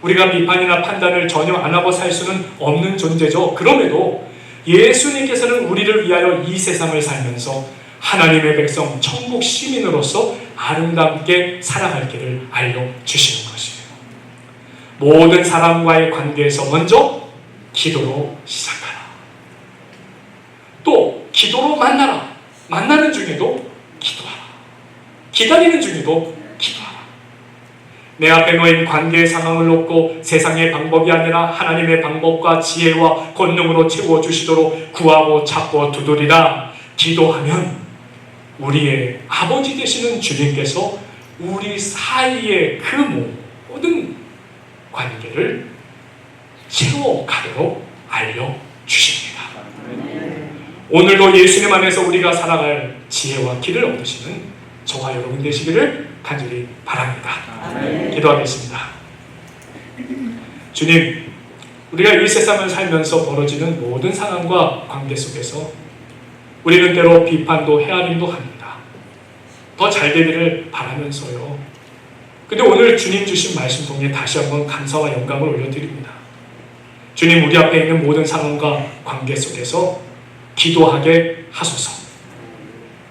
우리가 비판이나 판단을 전혀 안 하고 살 수는 없는 존재죠. 그럼에도 예수님께서는 우리를 위하여 이 세상을 살면서 하나님의 백성, 천국 시민으로서 아름답게 살아갈 길을 알려주시는 것이에요. 모든 사람과의 관계에서 먼저 기도로 시작하라. 또 기도로 만나라. 만나는 중에도 기도하라. 기다리는 중에도 기도하라. 내 앞에 놓인 관계의 상황을 놓고 세상의 방법이 아니라 하나님의 방법과 지혜와 권능으로 채워주시도록 구하고 찾고 두드리라. 기도하면 우리의 아버지 되시는 주님께서 우리 사이의 그 모든 관계를 채워가도록 알려주십니다. 오늘도 예수님 안에서 우리가 살아갈 지혜와 길을 얻으시는 저와 여러분 되시기를 간절히 바랍니다. 기도하겠습니다. 주님, 우리가 이 세상을 살면서 벌어지는 모든 상황과 관계 속에서 우리는 때로 비판도 헤아림도 합니다. 더 잘 되기를 바라면서요. 근데 오늘 주님 주신 말씀 통해 다시 한번 감사와 영광을 올려드립니다. 주님, 우리 앞에 있는 모든 상황과 관계 속에서 기도하게 하소서.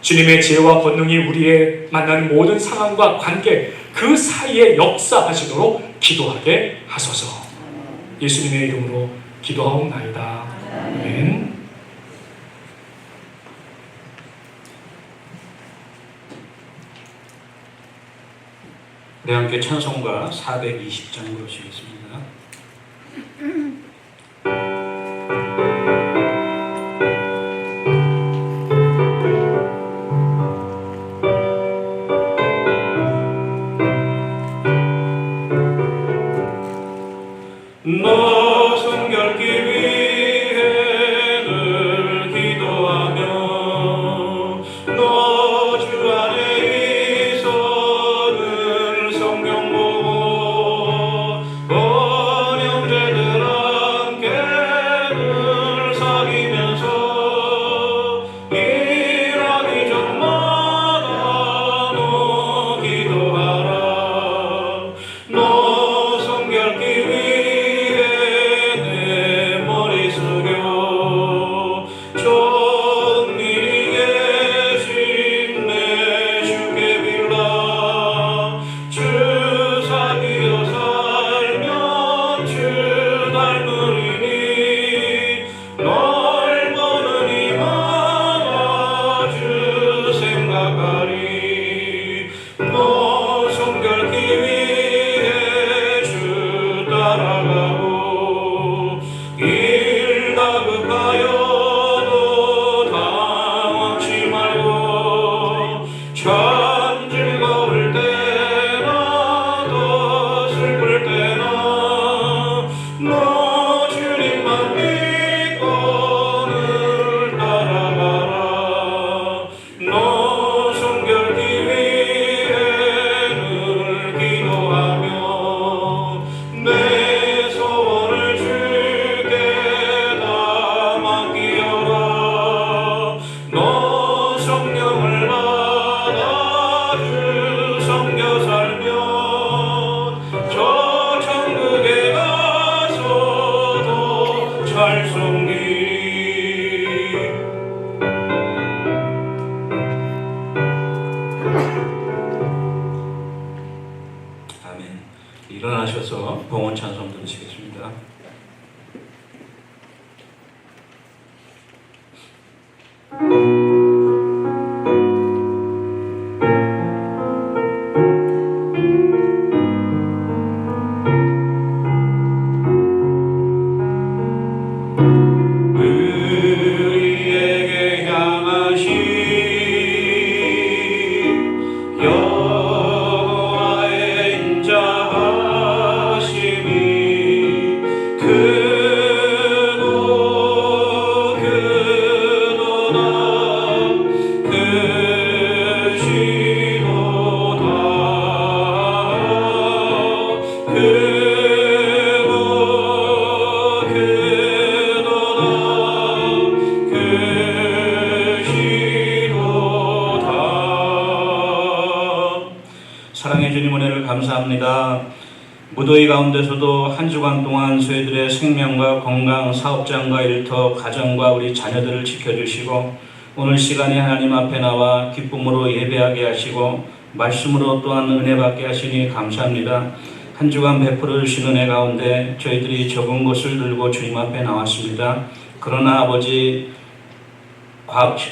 주님의 지혜와 권능이 우리의 만나는 모든 상황과 관계 그 사이에 역사하시도록 기도하게 하소서. 예수님의 이름으로 기도하옵나이다. 아멘. 우리 함께 찬송가 420장 부르시겠습니다. 너 성결기 위해 늘 기도하며 너 주 안에 있어 늘 성경 보고 우리에게 향하신 여호와의 인자하심이 크고 크도다 크시도다 사랑해 주님 은혜를 감사합니다. 무더위 가운데서도 한 주간 동안 저희들의 생명과 건강, 사업장과 일터, 가정과 우리 자녀들을 지켜주시고 오늘 시간에 하나님 앞에 나와 기쁨으로 예배하게 하시고 말씀으로 또한 은혜 받게 하시니 감사합니다. 한 주간 베풀어 주신 은혜 가운데 저희들이 적은 것을 들고 주님 앞에 나왔습니다. 그러나 아버지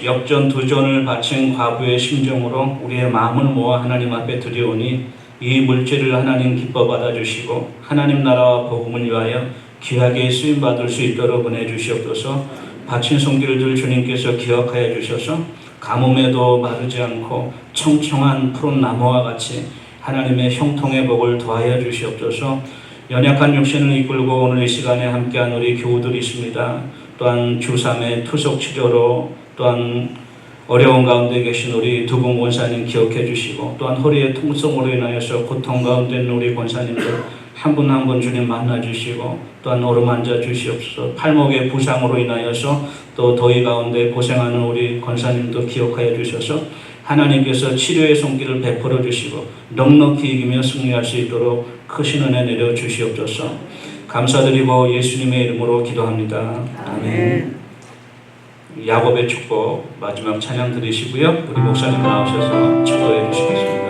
역전 두전을 바친 과부의 심정으로 우리의 마음을 모아 하나님 앞에 드려오니 이 물질을 하나님 기뻐 받아주시고 하나님 나라와 복음을 위하여 귀하게 쓰임받을 수 있도록 은혜 주시옵소서. 바친 손길들 주님께서 기억하여 주셔서 가뭄에도 마르지 않고 청청한 푸른 나무와 같이 하나님의 형통의 복을 더하여 주시옵소서. 연약한 육신을 이끌고 오늘 이 시간에 함께한 우리 교우들이 있습니다. 또한 주3의 투석 치료로 또한 어려운 가운데 계신 우리 두분 권사님 기억해 주시고 또한 허리의 통증으로 인하여서 고통 가운데 있는 우리 권사님들 한 분 한 분 주님 만나 주시고 또한 어루만져 주시옵소서. 팔목의 부상으로 인하여서 또 더위 가운데 고생하는 우리 권사님도 기억하여 주셔서 하나님께서 치료의 손길을 베풀어 주시고 넉넉히 이기며 승리할 수 있도록 크신 은혜 내려 주시옵소서. 감사드리고 예수님의 이름으로 기도합니다. 아멘. 야곱의 축복 마지막 찬양 드리시고요. 우리 목사님 나오셔서 축도해 주시겠습니다.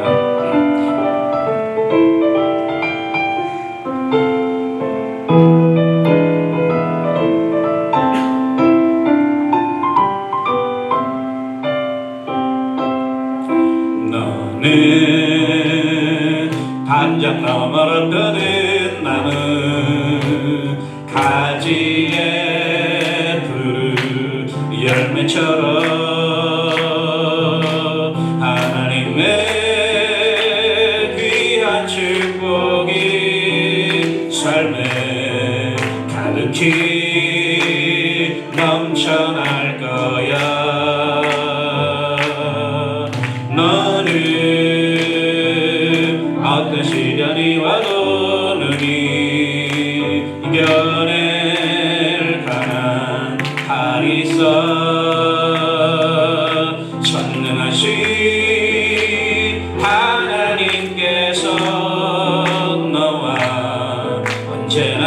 너는 단장 나무라더니 나는 가지에 푸른 열매처럼 하나님의 귀한 축복이 삶에 가득히 넘쳐날 거야. 너는 어떤 시련이 와도 능히 이겨낼 강한 팔이 있어. 전능하신 하나님께서 너와 언제나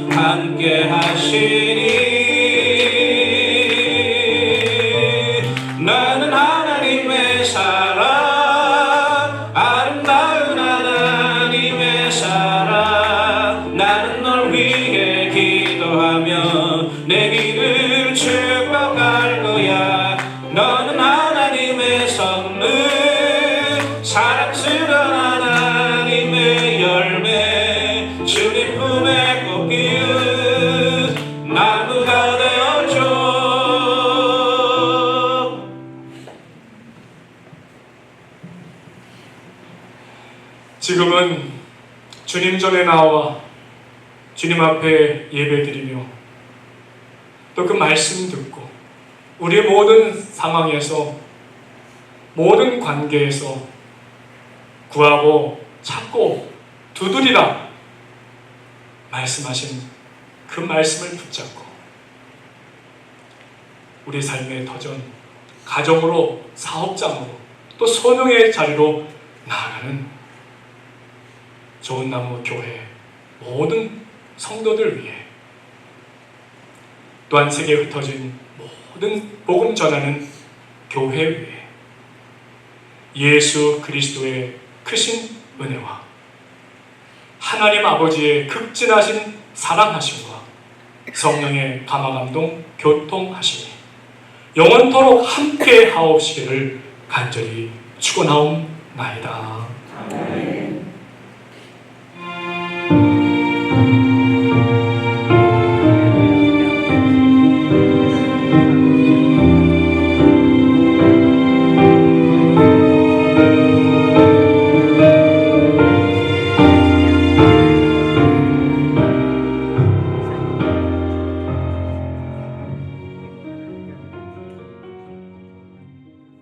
함께 하시니 나는 하나님의 사랑, 아름다운 하나님의 사랑. 나는 널 위해 기도하며 내 길을 축복할 거야. 너는 하나님의 선물, 사랑스러운 하나님의 열매, 주님 품에 꼭 기운 나무가 되어줘. 지금은 주님 전에 나와 주님 앞에 예배드리며 또 그 말씀 듣고 우리의 모든 상황에서 모든 관계에서 구하고 찾고 두드리라 말씀하신 그 말씀을 붙잡고 우리 삶의 터전, 가정으로, 사업장으로 또 소명의 자리로 나아가는 좋은 나무 교회 모든 성도들 위해 또한 세계에 흩어진 모든 복음 전하는 교회 위에 예수 그리스도의 크신 은혜와 하나님 아버지의 극진하신 사랑하심과 성령의 감화감동 교통하심이 영원토록 함께 하옵시기를 간절히 축원하옵나이다. 아멘.